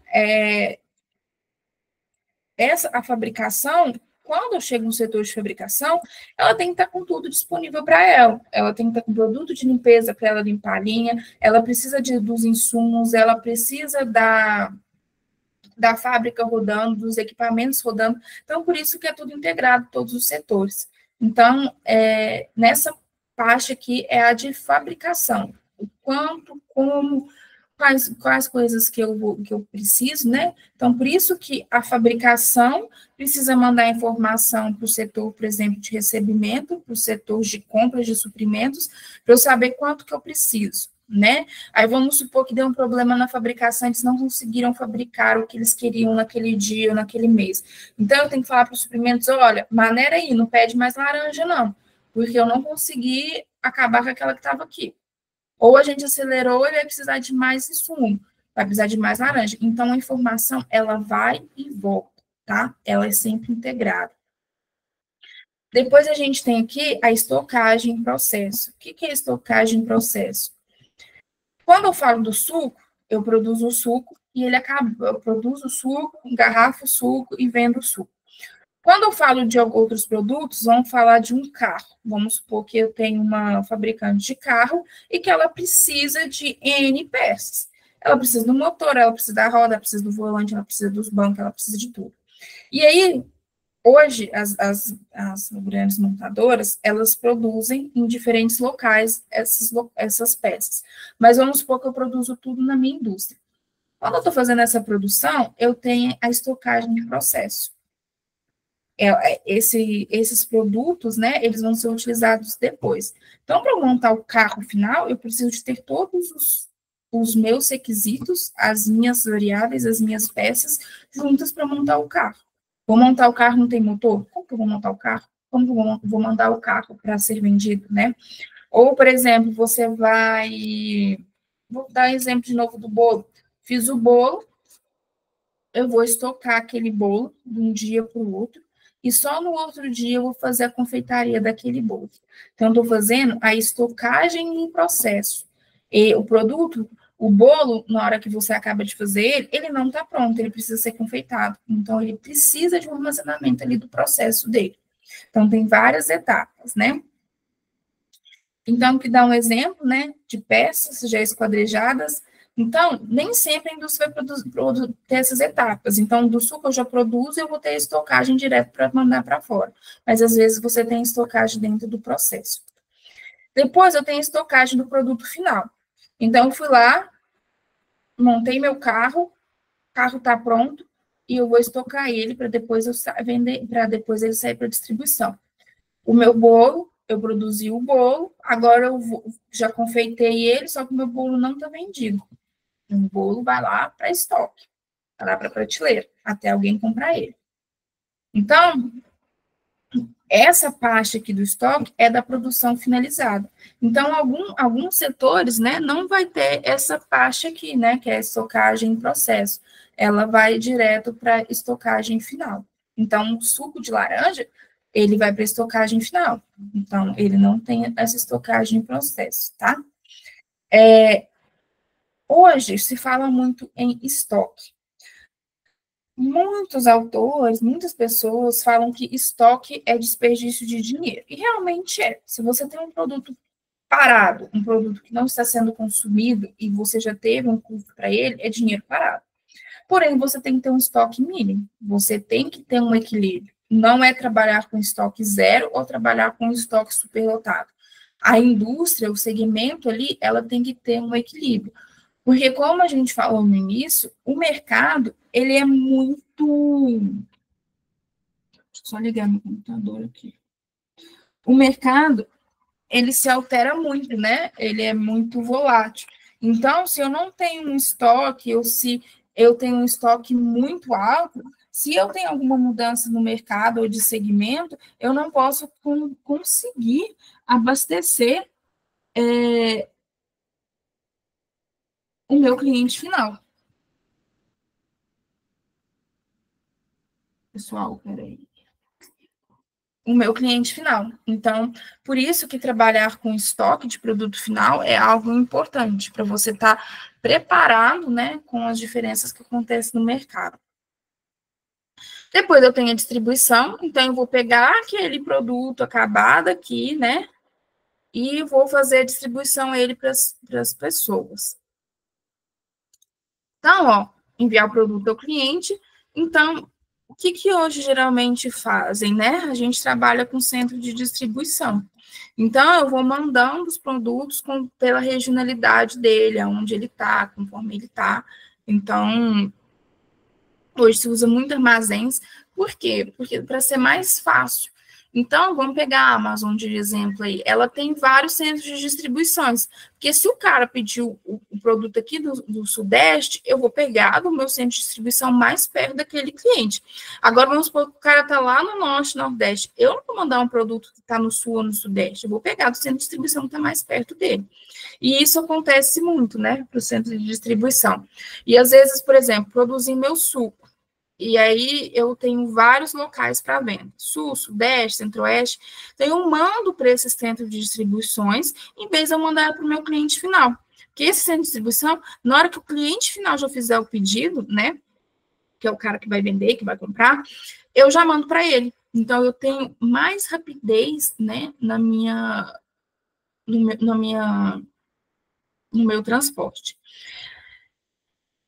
a fabricação, quando eu chego no setor de fabricação, ela tem que estar com tudo disponível para ela. Ela tem que estar com produto de limpeza para ela limpar a linha, ela precisa dos insumos, ela precisa da fábrica rodando, dos equipamentos rodando. Então, por isso que é tudo integrado, todos os setores. Então, nessa parte aqui é a de fabricação. O quanto, como, quais coisas que eu preciso, né? Então, por isso que a fabricação precisa mandar informação para o setor, por exemplo, de recebimento, para o setor de compras de suprimentos, para eu saber quanto que eu preciso, né? Aí vamos supor que deu um problema na fabricação, eles não conseguiram fabricar o que eles queriam naquele dia ou naquele mês. Então, eu tenho que falar para os suprimentos, olha, maneira aí, não pede mais laranja, não, porque eu não consegui acabar com aquela que estava aqui. Ou a gente acelerou, ele vai precisar de mais insumo, vai precisar de mais laranja. Então, a informação, ela vai e volta, tá? Ela é sempre integrada. Depois a gente tem aqui a estocagem em processo. O que é estocagem em processo? Quando eu falo do suco, eu produzo o suco e ele acaba, eu produzo o suco, engarrafo o suco e vendo o suco. Quando eu falo de outros produtos, vamos falar de um carro. Vamos supor que eu tenho uma fabricante de carro e que ela precisa de N peças. Ela precisa do motor, ela precisa da roda, ela precisa do volante, ela precisa dos bancos, ela precisa de tudo. E aí, hoje, as grandes montadoras, elas produzem em diferentes locais essas peças. Mas vamos supor que eu produzo tudo na minha indústria. Quando eu estou fazendo essa produção, eu tenho a estocagem de processo. Esses produtos, né, eles vão ser utilizados depois. Então, para montar o carro final, eu preciso de ter todos os meus requisitos, as minhas variáveis, as minhas peças, juntas para montar o carro. Vou montar o carro, não tem motor? Como que eu vou montar o carro? Como que eu vou mandar o carro para ser vendido, né? Ou, por exemplo, você vai... Vou dar um exemplo de novo do bolo. Fiz o bolo, eu vou estocar aquele bolo de um dia para o outro, e só no outro dia eu vou fazer a confeitaria daquele bolo. Então, estou fazendo a estocagem em processo. E o produto, o bolo, na hora que você acaba de fazer ele não está pronto, ele precisa ser confeitado. Então, ele precisa de um armazenamento ali do processo dele. Então, tem várias etapas, né? Então, que dá um exemplo, né, de peças já esquadrejadas. Então, nem sempre a indústria vai ter essas etapas. Então, do suco eu já produzo, eu vou ter estocagem direto para mandar para fora. Mas, às vezes, você tem estocagem dentro do processo. Depois, eu tenho estocagem do produto final. Então, eu fui lá, montei meu carro, o carro está pronto, e eu vou estocar ele para depois eu vender, para depois ele sair para distribuição. O meu bolo, eu produzi o bolo, agora já confeitei ele, só que o meu bolo não está vendido. O bolo vai lá para estoque, vai lá para prateleira, até alguém comprar ele. Então, essa parte aqui do estoque é da produção finalizada. Então, alguns setores, né, não vai ter essa parte aqui, né, que é a estocagem em processo. Ela vai direto para estocagem final. Então, o suco de laranja, ele vai para estocagem final. Então, ele não tem essa estocagem em processo, tá? Hoje se fala muito em estoque. Muitos autores, muitas pessoas falam que estoque é desperdício de dinheiro. E realmente é. Se você tem um produto parado, um produto que não está sendo consumido e você já teve um custo para ele, é dinheiro parado. Porém, você tem que ter um estoque mínimo, você tem que ter um equilíbrio. Não é trabalhar com estoque zero ou trabalhar com estoque superlotado. A indústria, o segmento ali, ela tem que ter um equilíbrio. Porque, como a gente falou no início, o mercado, ele é muito... Deixa eu só ligar meu computador aqui. O mercado, ele se altera muito, né? Ele é muito volátil. Então, se eu não tenho um estoque, ou se eu tenho um estoque muito alto, se eu tenho alguma mudança no mercado ou de segmento, eu não posso conseguir abastecer o meu cliente final. Pessoal, peraí. O meu cliente final. Então, por isso que trabalhar com estoque de produto final é algo importante, para você estar preparado, né, com as diferenças que acontecem no mercado. Depois eu tenho a distribuição, então eu vou pegar aquele produto acabado aqui, né, e vou fazer a distribuição ele para as pessoas. Então, ó, enviar o produto ao cliente. Então, o que hoje geralmente fazem, né? A gente trabalha com centro de distribuição. Então, eu vou mandando os produtos pela regionalidade dele, aonde ele está, conforme ele está. Então, hoje se usa muito armazéns. Por quê? Porque para ser mais fácil. Então, vamos pegar a Amazon de exemplo aí. Ela tem vários centros de distribuições. Porque se o cara pediu o produto aqui do Sudeste, eu vou pegar do meu centro de distribuição mais perto daquele cliente. Agora, vamos supor que o cara está lá no Norte, Nordeste. Eu não vou mandar um produto que está no Sul ou no Sudeste. Eu vou pegar do centro de distribuição que está mais perto dele. E isso acontece muito, né, para o centro de distribuição. E, às vezes, por exemplo, produzir meu suco. E aí eu tenho vários locais para venda, Sul, Sudeste, Centro-Oeste. Então eu mando para esse centro de distribuições, em vez de eu mandar para o meu cliente final. Porque esse centro de distribuição, na hora que o cliente final já fizer o pedido, né, que é o cara que vai vender, que vai comprar, eu já mando para ele. Então eu tenho mais rapidez, né, no meu transporte.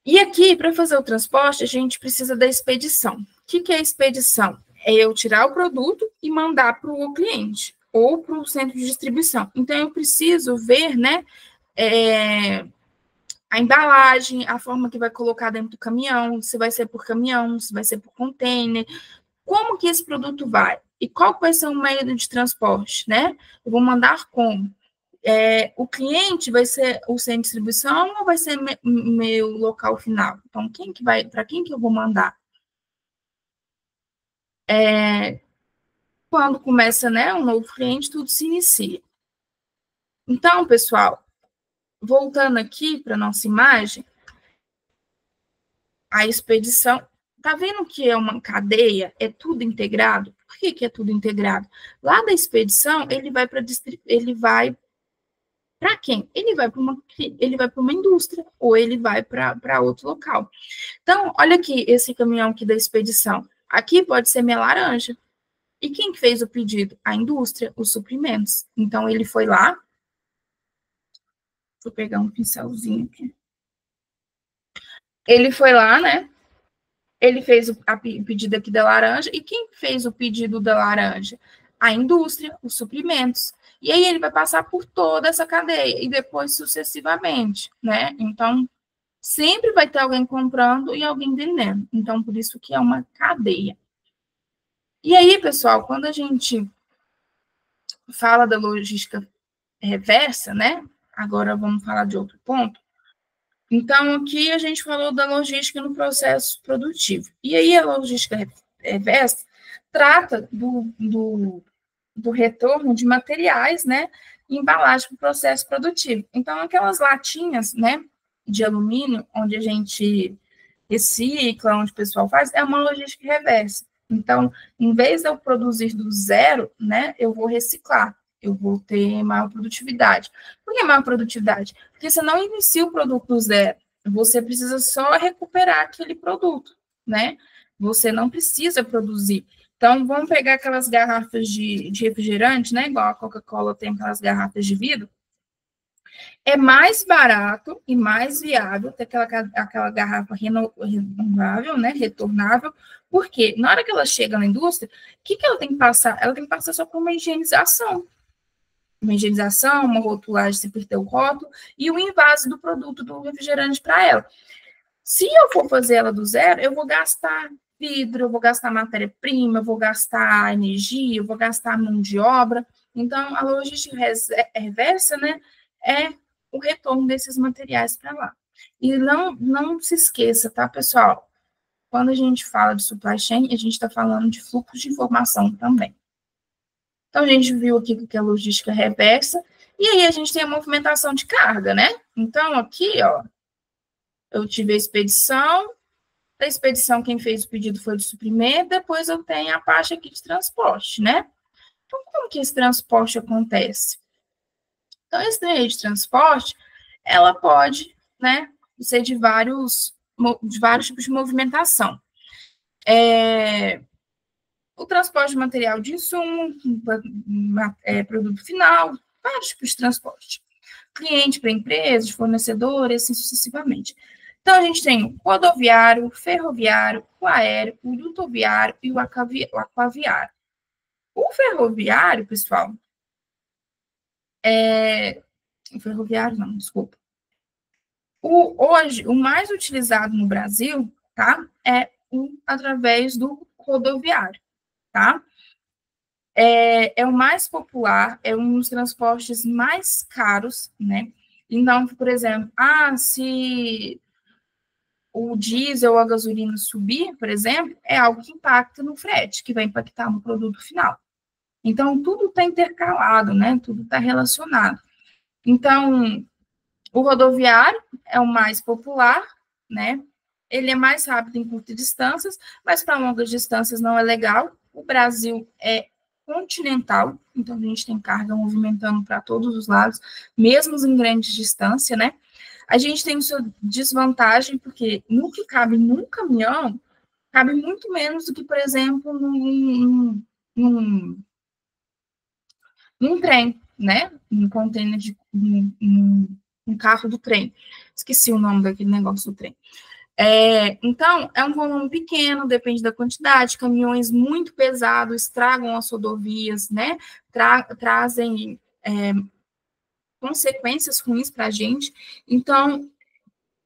E aqui, para fazer o transporte, a gente precisa da expedição. O que é a expedição? É eu tirar o produto e mandar para o cliente ou para o centro de distribuição. Então, eu preciso ver, né, a embalagem, a forma que vai colocar dentro do caminhão, se vai ser por caminhão, se vai ser por container, como que esse produto vai e qual vai ser o meio de transporte, né? Eu vou mandar como? O cliente vai ser o centro de distribuição ou vai ser meu local final? Então, para quem que eu vou mandar? Quando começa, né, um novo cliente, tudo se inicia. Então, pessoal, voltando aqui para nossa imagem, a expedição, tá vendo que é uma cadeia? É tudo integrado? Por que é tudo integrado? Lá da expedição, ele vai para quem? Ele vai para uma indústria ou ele vai para outro local. Então, olha aqui esse caminhão aqui da expedição. Aqui pode ser minha laranja. E quem que fez o pedido? A indústria, os suprimentos. Então, ele foi lá. Vou pegar um pincelzinho aqui. Ele foi lá, né? Ele fez o pedido aqui da laranja. E quem fez o pedido da laranja? A indústria, os suprimentos. E aí ele vai passar por toda essa cadeia e depois sucessivamente, né? Então, sempre vai ter alguém comprando e alguém vendendo. Então, por isso que é uma cadeia. E aí, pessoal, quando a gente fala da logística reversa, né? Agora vamos falar de outro ponto. Então, aqui a gente falou da logística no processo produtivo. E aí, a logística reversa trata do retorno de materiais, né, e embalagem para o processo produtivo. Então, aquelas latinhas, né, de alumínio, onde a gente recicla, onde o pessoal faz, é uma logística reversa. Então, em vez de eu produzir do zero, né, eu vou reciclar, eu vou ter maior produtividade. Por que maior produtividade? Porque você não inicia o produto do zero, você precisa só recuperar aquele produto, né? Você não precisa produzir. Então, vamos pegar aquelas garrafas de refrigerante, né? Igual a Coca-Cola tem aquelas garrafas de vidro. É mais barato e mais viável ter aquela garrafa renovável, né, retornável, porque na hora que ela chega na indústria, o que ela tem que passar? Ela tem que passar só por uma higienização. Uma higienização, uma rotulagem, se perder o rótulo, e o invase do produto do refrigerante para ela. Se eu for fazer ela do zero, eu vou gastar vidro, eu vou gastar matéria-prima, eu vou gastar energia, eu vou gastar mão de obra. Então, a logística reversa, né, é o retorno desses materiais para lá. E não se esqueça, tá, pessoal? Quando a gente fala de supply chain, a gente está falando de fluxo de informação também. Então, a gente viu aqui o que é logística reversa, e aí a gente tem a movimentação de carga, né? Então, aqui, ó, eu tive a expedição, da expedição quem fez o pedido foi de suprimento, depois eu tenho a parte aqui de transporte, né? Então, como que esse transporte acontece? Então, esse meio de transporte, ela pode, né, ser de vários tipos de movimentação. O transporte de material de insumo, produto final, vários tipos de transporte. Cliente para empresa, fornecedor, assim sucessivamente. Então, a gente tem o rodoviário, o ferroviário, o aéreo, o dutoviário e o aquaviário. O ferroviário, pessoal, o ferroviário, não, desculpa. Hoje, o mais utilizado no Brasil, tá? Através do rodoviário, tá? É o mais popular, é um dos transportes mais caros, né? Então, por exemplo, se o diesel ou a gasolina subir, por exemplo, é algo que impacta no frete, que vai impactar no produto final. Então, tudo está intercalado, né? Tudo está relacionado. Então, o rodoviário é o mais popular, né? Ele é mais rápido em curtas distâncias, mas para longas distâncias não é legal. O Brasil é continental, então a gente tem carga movimentando para todos os lados, mesmo em grandes distâncias, né? A gente tem sua desvantagem, porque no que cabe num caminhão, cabe muito menos do que, por exemplo, num trem, né? Um container um carro do trem. Esqueci o nome daquele negócio do trem. Então, é um volume pequeno, depende da quantidade. Caminhões muito pesados estragam as rodovias, né? Trazem consequências ruins para a gente. Então,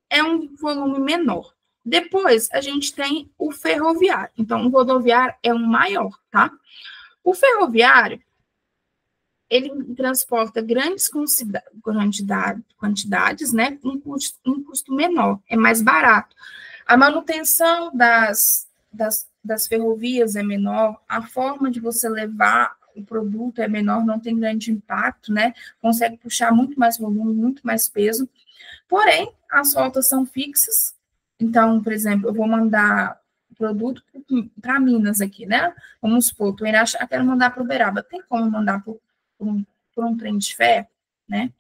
é um volume menor. Depois, a gente tem o ferroviário. Então, o rodoviário é o maior, tá? O ferroviário, ele transporta grandes quantidades, né? Um custo menor, é mais barato. A manutenção das ferrovias é menor, a forma de você levar o produto é menor, não tem grande impacto, né? Consegue puxar muito mais volume, muito mais peso. Porém, as rotas são fixas. Então, por exemplo, eu vou mandar produto para Minas aqui, né? Vamos supor, tu Iraxá, quero mandar para Uberaba. Tem como mandar por um trem de ferro, né?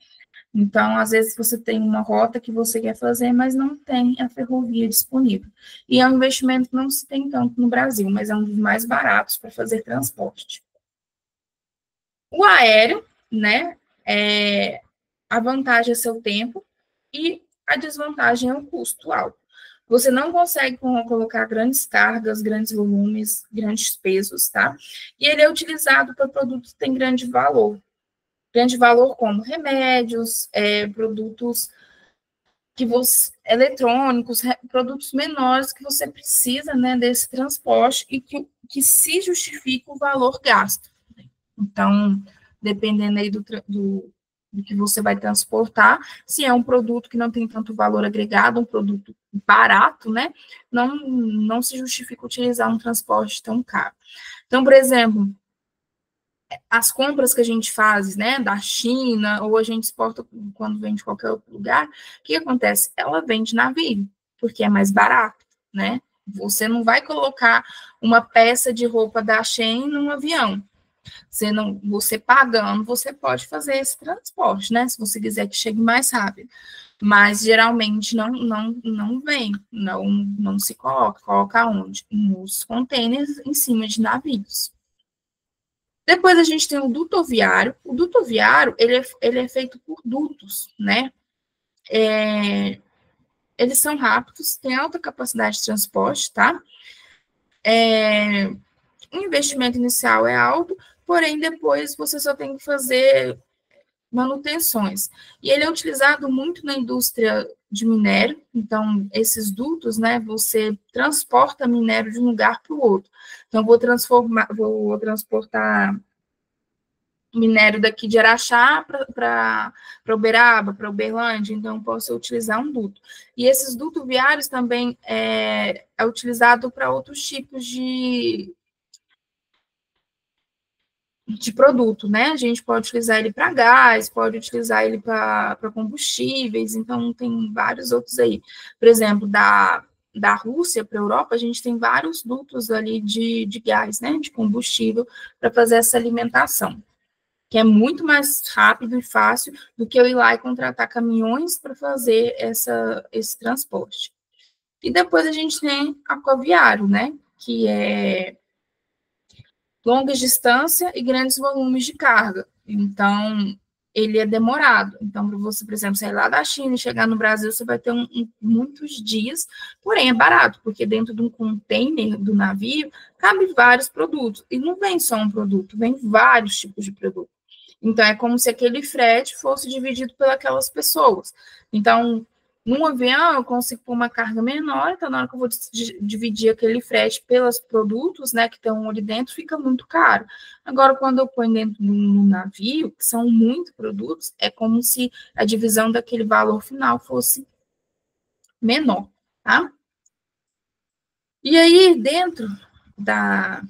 Então, às vezes, você tem uma rota que você quer fazer, mas não tem a ferrovia disponível. E é um investimento que não se tem tanto no Brasil, mas é um dos mais baratos para fazer transporte. O aéreo, né? A vantagem é seu tempo e a desvantagem é o custo alto. Você não consegue colocar grandes cargas, grandes volumes, grandes pesos, tá? E ele é utilizado para produtos que têm grande valor. Grande valor como remédios, produtos eletrônicos, produtos menores que você precisa, né, desse transporte e que se justifica o valor gasto. Então, dependendo aí do que você vai transportar, se é um produto que não tem tanto valor agregado, um produto barato, né, não se justifica utilizar um transporte tão caro. Então, por exemplo, as compras que a gente faz, né, da China, ou a gente exporta quando vem de qualquer outro lugar, o que acontece? Ela vem de navio, porque é mais barato, né? Você não vai colocar uma peça de roupa da Shein num avião. Você pagando, você pode fazer esse transporte, né? Se você quiser que chegue mais rápido. Mas geralmente não vem, não se coloca onde? Nos containers em cima de navios. Depois a gente tem o duto oviário. O duto oviário, ele é feito por dutos, né? Eles são rápidos, têm alta capacidade de transporte, tá? O investimento inicial é alto, porém depois você só tem que fazer manutenções. E ele é utilizado muito na indústria de minério, então esses dutos, né, você transporta minério de um lugar para o outro. Então vou transportar minério daqui de Araxá para Uberaba, para Uberlândia, então posso utilizar um duto. E esses dutos viários também é utilizado para outros tipos de produto, né? A gente pode utilizar ele para gás, pode utilizar ele para combustíveis, então tem vários outros aí. Por exemplo, da Rússia para a Europa, a gente tem vários dutos ali de gás, né? De combustível para fazer essa alimentação, que é muito mais rápido e fácil do que eu ir lá e contratar caminhões para fazer esse transporte. E depois a gente tem aquaviário, né? Que é longas distâncias e grandes volumes de carga. Então, ele é demorado. Então, para você, por exemplo, sair lá da China e chegar no Brasil, você vai ter muitos dias, porém é barato, porque dentro de um container do navio cabe vários produtos. E não vem só um produto, vem vários tipos de produto. Então, é como se aquele frete fosse dividido pelas pessoas. Então, num avião, eu consigo pôr uma carga menor, então, na hora que eu vou dividir aquele frete pelos produtos, né, que estão ali dentro, fica muito caro. Agora, quando eu ponho dentro do navio, que são muitos produtos, é como se a divisão daquele valor final fosse menor, tá? E aí, dentro da,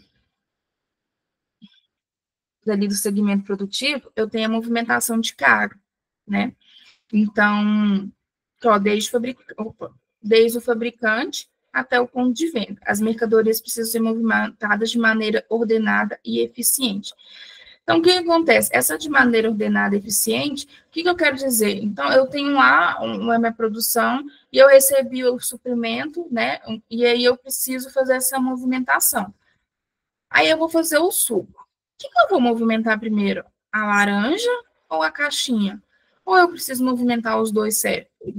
dali do segmento produtivo, eu tenho a movimentação de carga, né? Então, ó, desde o fabricante até o ponto de venda. As mercadorias precisam ser movimentadas de maneira ordenada e eficiente. Então, o que acontece? Essa de maneira ordenada e eficiente, o que eu quero dizer? Então, eu tenho lá uma minha produção e eu recebi o suprimento, né? E aí eu preciso fazer essa movimentação. Aí eu vou fazer o suco. O que eu vou movimentar primeiro? A laranja ou a caixinha? Ou eu preciso movimentar os dois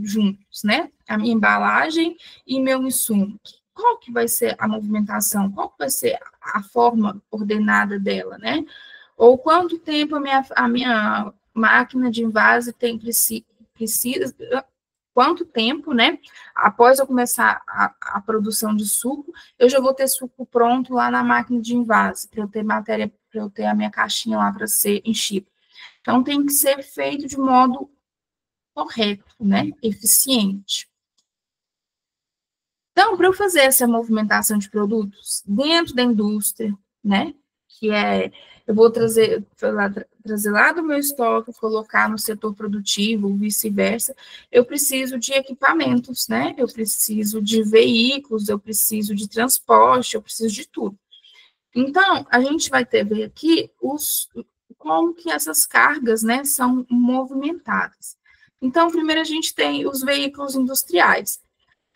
juntos, né? A minha embalagem e meu insumo. Qual que vai ser a movimentação? Qual que vai ser a forma ordenada dela, né? Ou quanto tempo a minha máquina de invase precisa, quanto tempo, né? Após eu começar a produção de suco, eu já vou ter suco pronto lá na máquina de invase, para eu ter matéria, para eu ter a minha caixinha lá para ser enchida. Então, tem que ser feito de modo correto, né? Eficiente. Então, para eu fazer essa movimentação de produtos dentro da indústria, né? Que eu vou trazer lá do meu estoque, colocar no setor produtivo, vice-versa, eu preciso de equipamentos, né? Eu preciso de veículos, eu preciso de transporte, eu preciso de tudo. Então, a gente vai ver aqui como que essas cargas, né, são movimentadas. Então, primeiro a gente tem os veículos industriais.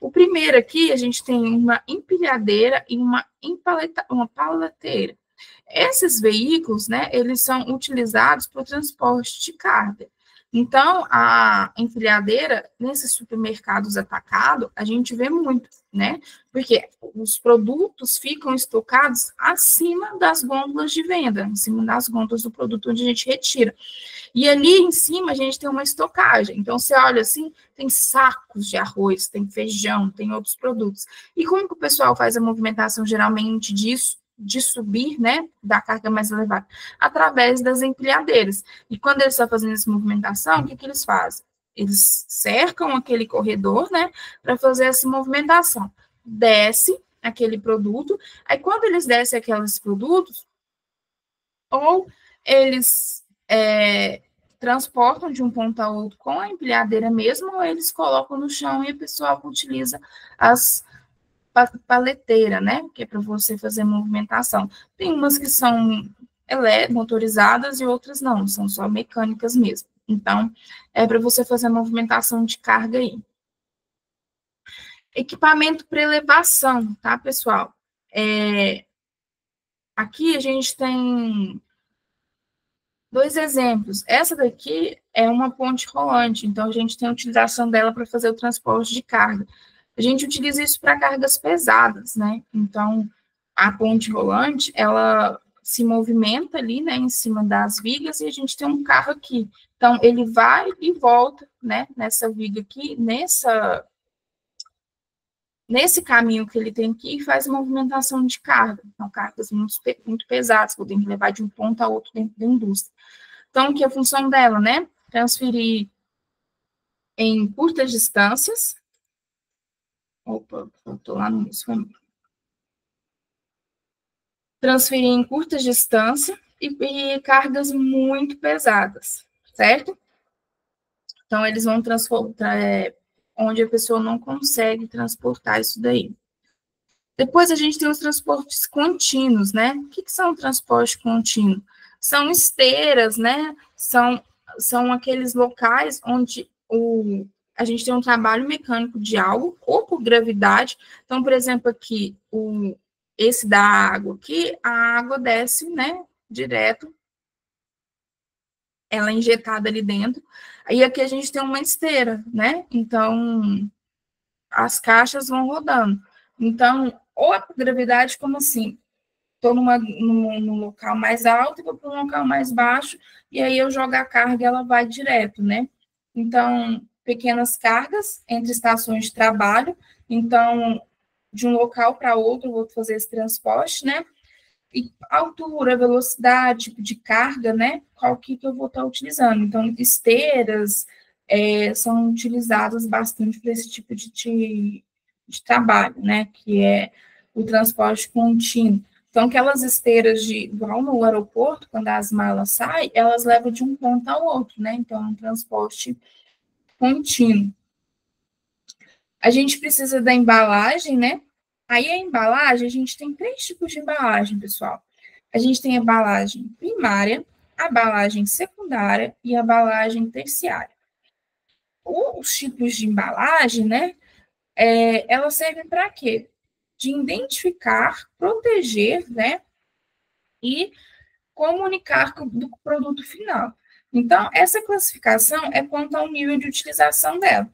O primeiro aqui, a gente tem uma empilhadeira e uma paleteira. Esses veículos, né, eles são utilizados para o transporte de carga. Então, a empilhadeira, nesses supermercados atacados, a gente vê muito, né? Porque os produtos ficam estocados acima das gôndolas de venda, em cima das gôndolas do produto onde a gente retira. E ali em cima a gente tem uma estocagem. Então, você olha assim, tem sacos de arroz, tem feijão, tem outros produtos. E como que o pessoal faz a movimentação geralmente disso? De subir, né, da carga mais elevada, através das empilhadeiras. E quando eles estão fazendo essa movimentação, o que eles fazem? Eles cercam aquele corredor, né, para fazer essa movimentação. Desce aquele produto, aí quando eles descem aqueles produtos, ou eles transportam de um ponto a outro com a empilhadeira mesmo, ou eles colocam no chão e o pessoal utiliza as paleteira, né? Que é para você fazer movimentação. Tem umas que são motorizadas e outras não, são só mecânicas mesmo. Então, é para você fazer a movimentação de carga aí. Equipamento para elevação, tá, pessoal? Aqui a gente tem Dois exemplos. Essa daqui é uma ponte rolante, então a gente tem a utilização dela para fazer o transporte de carga. A gente utiliza isso para cargas pesadas, né? Então, a ponte rolante, ela se movimenta ali, né, em cima das vigas e a gente tem um carro aqui. Então, ele vai e volta, né, nessa viga aqui, nesse caminho que ele tem aqui e faz movimentação de carga. Então, cargas muito pesadas, que eu tenho que levar de um ponto a outro dentro da indústria. Então, que é a função dela, né? Transferir em curtas distâncias. Opa, eu tô lá no início. Transferir em curtas distâncias e cargas muito pesadas, certo? Então, eles vão transportar onde a pessoa não consegue transportar isso daí. Depois a gente tem os transportes contínuos, né? O que são transporte contínuo? São esteiras, né? São aqueles locais onde a gente tem um trabalho mecânico de algo, ou por gravidade. Então, por exemplo, aqui, esse da água aqui, a água desce, né? Direto, ela é injetada ali dentro. Aí aqui a gente tem uma esteira, né? Então, as caixas vão rodando. Então, ou a gravidade, como assim? Estou num local mais alto e vou para um local mais baixo, e aí eu jogo a carga e ela vai direto, né? Então, pequenas cargas entre estações de trabalho. Então, de um local para outro, eu vou fazer esse transporte, né? E altura, velocidade, tipo de carga, né? Qual que eu vou estar utilizando? Então, esteiras são utilizadas bastante para esse tipo de trabalho, né? Que é o transporte contínuo. Então, aquelas esteiras igual no aeroporto, quando as malas saem, elas levam de um ponto ao outro, né? Então, é um transporte contínuo. A gente precisa da embalagem, né? Aí, a embalagem, a gente tem três tipos de embalagem, pessoal. A gente tem a embalagem primária, a embalagem secundária e a embalagem terciária. Os tipos de embalagem, né? Elas servem para quê? De identificar, proteger, né? E comunicar do produto final. Então, essa classificação é quanto ao nível de utilização dela.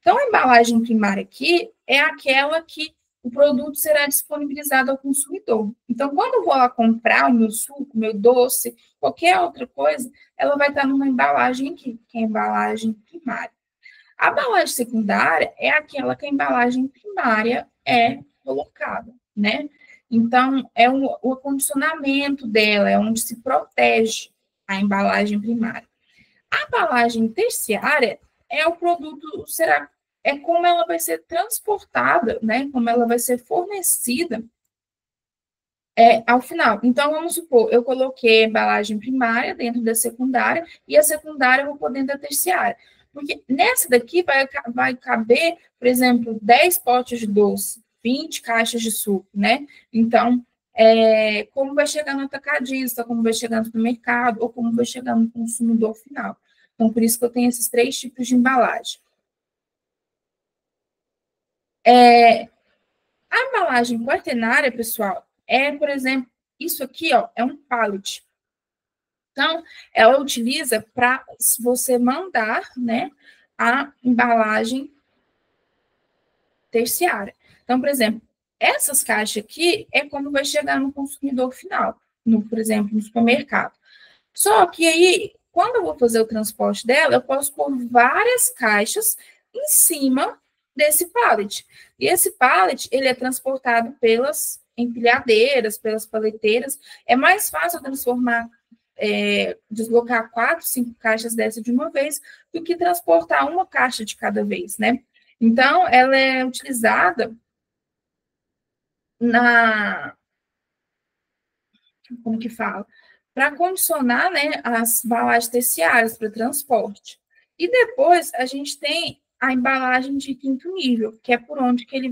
Então, a embalagem primária aqui é aquela que o produto será disponibilizado ao consumidor. Então, quando eu vou lá comprar o meu suco, meu doce, qualquer outra coisa, ela vai estar numa embalagem aqui, que é a embalagem primária. A embalagem secundária é aquela que a embalagem primária é colocada, né? Então, é o acondicionamento dela, é onde se protege a embalagem primária. A embalagem terciária é o produto, é como ela vai ser transportada, né? Como ela vai ser fornecida ao final. Então, vamos supor, eu coloquei a embalagem primária dentro da secundária e a secundária eu vou pôr dentro da terciária. Porque nessa daqui vai caber, por exemplo, 10 potes de doce, 20 caixas de suco, né? Então, como vai chegar no atacadista, como vai chegar no supermercado, ou como vai chegar no consumidor final. Então, por isso que eu tenho esses três tipos de embalagem. A embalagem quaternária, pessoal, por exemplo, isso aqui, ó, é um pallet. Então, ela utiliza para você mandar, né, a embalagem terciária. Então, por exemplo, essas caixas aqui é como vai chegar no consumidor final, por exemplo, no supermercado. Só que aí, quando eu vou fazer o transporte dela, eu posso pôr várias caixas em cima desse pallet. E esse pallet, ele é transportado pelas empilhadeiras, pelas paleteiras. É mais fácil transformar, deslocar 4, 5 caixas dessa de uma vez do que transportar uma caixa de cada vez, né? Então, ela é utilizada como que fala? Para condicionar, né, as embalagens terciárias para transporte. E depois a gente tem a embalagem de quinto nível, que é por onde que ele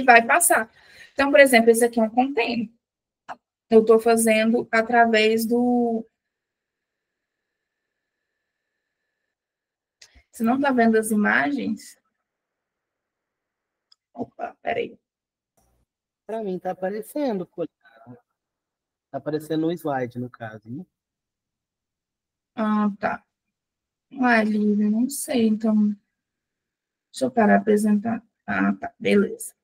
vai passar. Então, por exemplo, esse aqui é um container. Eu estou fazendo através do. Você não está vendo as imagens? Opa, peraí. Para mim está aparecendo, Tá aparecendo no slide, no caso, né? Ah, tá. Uai, Lívia, não sei, então, deixa eu parar a apresentar. Ah, tá, beleza.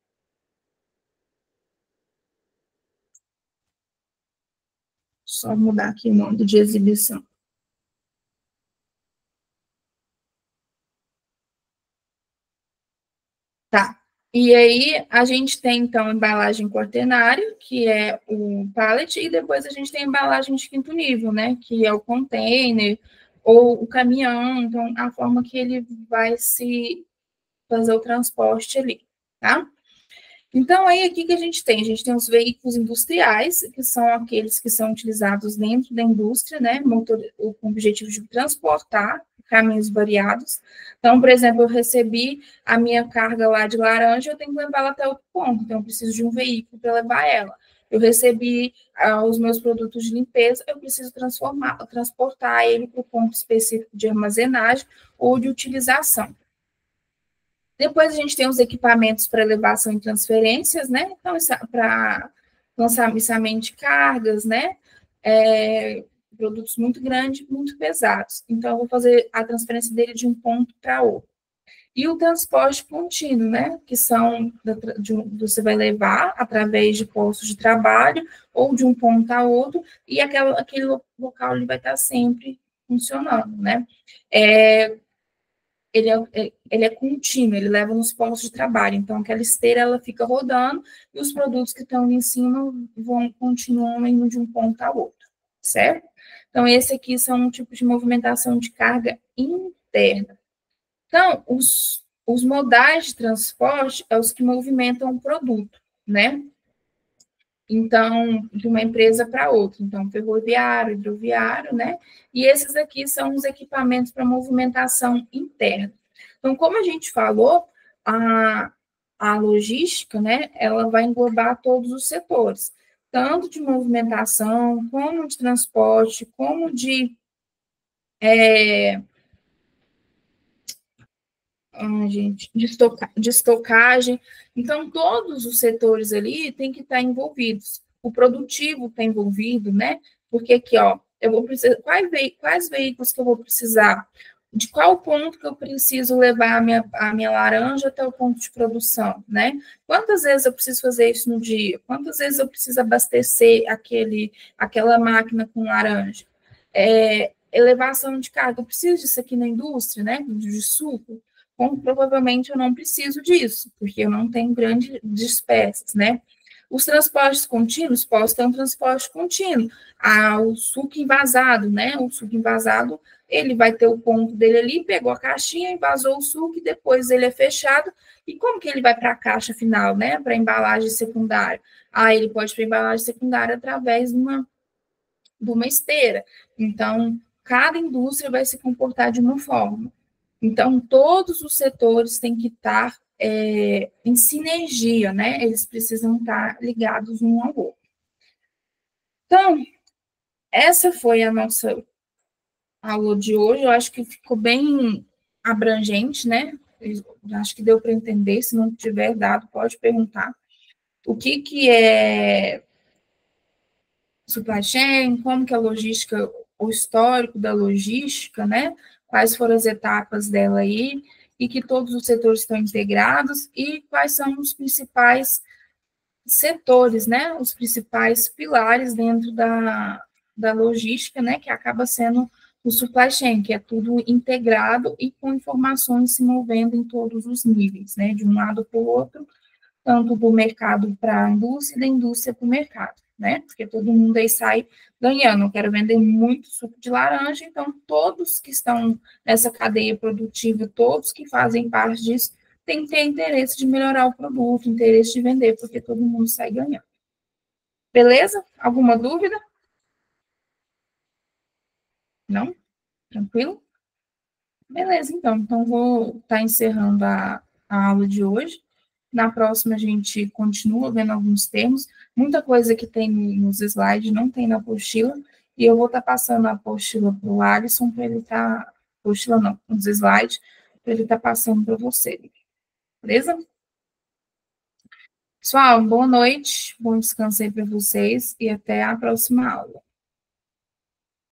Só mudar aqui o modo de exibição. Tá. E aí, a gente tem, então, a embalagem quaternária, que é o pallet, e depois a gente tem a embalagem de quinto nível, né? Que é o container ou o caminhão, então, a forma que ele vai se fazer o transporte ali, tá? Então, aí, aqui que a gente tem? A gente tem os veículos industriais, que são aqueles que são utilizados dentro da indústria, né, com o objetivo de transportar caminhos variados. Então, por exemplo, eu recebi a minha carga lá de laranja, eu tenho que levar ela até outro ponto, então eu preciso de um veículo para levar ela. Eu recebi os meus produtos de limpeza, eu preciso transportar ele para o ponto específico de armazenagem ou de utilização. Depois a gente tem os equipamentos para elevação e transferências, né? Então, para lançamento de cargas, né? Produtos muito grandes, muito pesados. Então, eu vou fazer a transferência dele de um ponto para outro. E o transporte contínuo, né? Que são, você vai levar através de postos de trabalho ou de um ponto a outro, e aquele local ele vai estar sempre funcionando, né? Ele é contínuo, ele leva nos postos de trabalho. Então, aquela esteira ela fica rodando e os produtos que estão ali em cima continuam indo de um ponto a outro, certo? Então, esse aqui são um tipo de movimentação de carga interna. Então, os modais de transporte é os que movimentam o produto, né? Então, de uma empresa para outra. Então, ferroviário, hidroviário, né? E esses aqui são os equipamentos para movimentação interna. Então, como a gente falou, a logística, né, ela vai englobar todos os setores, tanto de movimentação, como de transporte, como de de estocagem. Então, todos os setores ali têm que estar envolvidos. O produtivo está envolvido, né? Porque aqui, ó, eu vou precisar, quais veículos que eu vou precisar? De qual ponto que eu preciso levar a minha laranja até o ponto de produção, né? Quantas vezes eu preciso fazer isso no dia? Quantas vezes eu preciso abastecer aquela máquina com laranja? Elevação de carga, eu preciso disso aqui na indústria, né? De suco. Bom, provavelmente eu não preciso disso, porque eu não tenho grandes despesas, né? Os transportes contínuos, posso ter um transporte contínuo. O suco envasado, né? O suco envasado, ele vai ter o ponto dele ali, pegou a caixinha, envasou o suco, e depois ele é fechado. E como que ele vai para a caixa final, né? Para a embalagem secundária? Ele pode ir para a embalagem secundária através de uma esteira. Então, cada indústria vai se comportar de uma forma. Então, todos os setores têm que estar em sinergia, né? Eles precisam estar ligados um ao outro. Então, essa foi a nossa aula de hoje. Eu acho que ficou bem abrangente, né? Eu acho que deu para entender. Se não tiver dado, pode perguntar. O que é supply chain, como que a logística, o histórico da logística, né? Quais foram as etapas dela aí, e que todos os setores estão integrados, e quais são os principais setores, né? Os principais pilares dentro da logística, né? Que acaba sendo o supply chain, que é tudo integrado e com informações se movendo em todos os níveis, né? De um lado para o outro, tanto do mercado para a indústria e da indústria para o mercado, né? Porque todo mundo aí sai ganhando. Eu quero vender muito suco de laranja, então todos que estão nessa cadeia produtiva, todos que fazem parte disso, têm que ter interesse de melhorar o produto, interesse de vender, porque todo mundo sai ganhando. Beleza? Alguma dúvida? Não? Tranquilo? Beleza, então. Então, vou estar encerrando a aula de hoje. Na próxima, a gente continua vendo alguns termos. Muita coisa que tem nos slides não tem na apostila. E eu vou estar passando a apostila para o Alisson, para ele estar. Apostila não, os slides, para ele estar passando para você. Beleza? Pessoal, boa noite, bom descanso aí para vocês e até a próxima aula.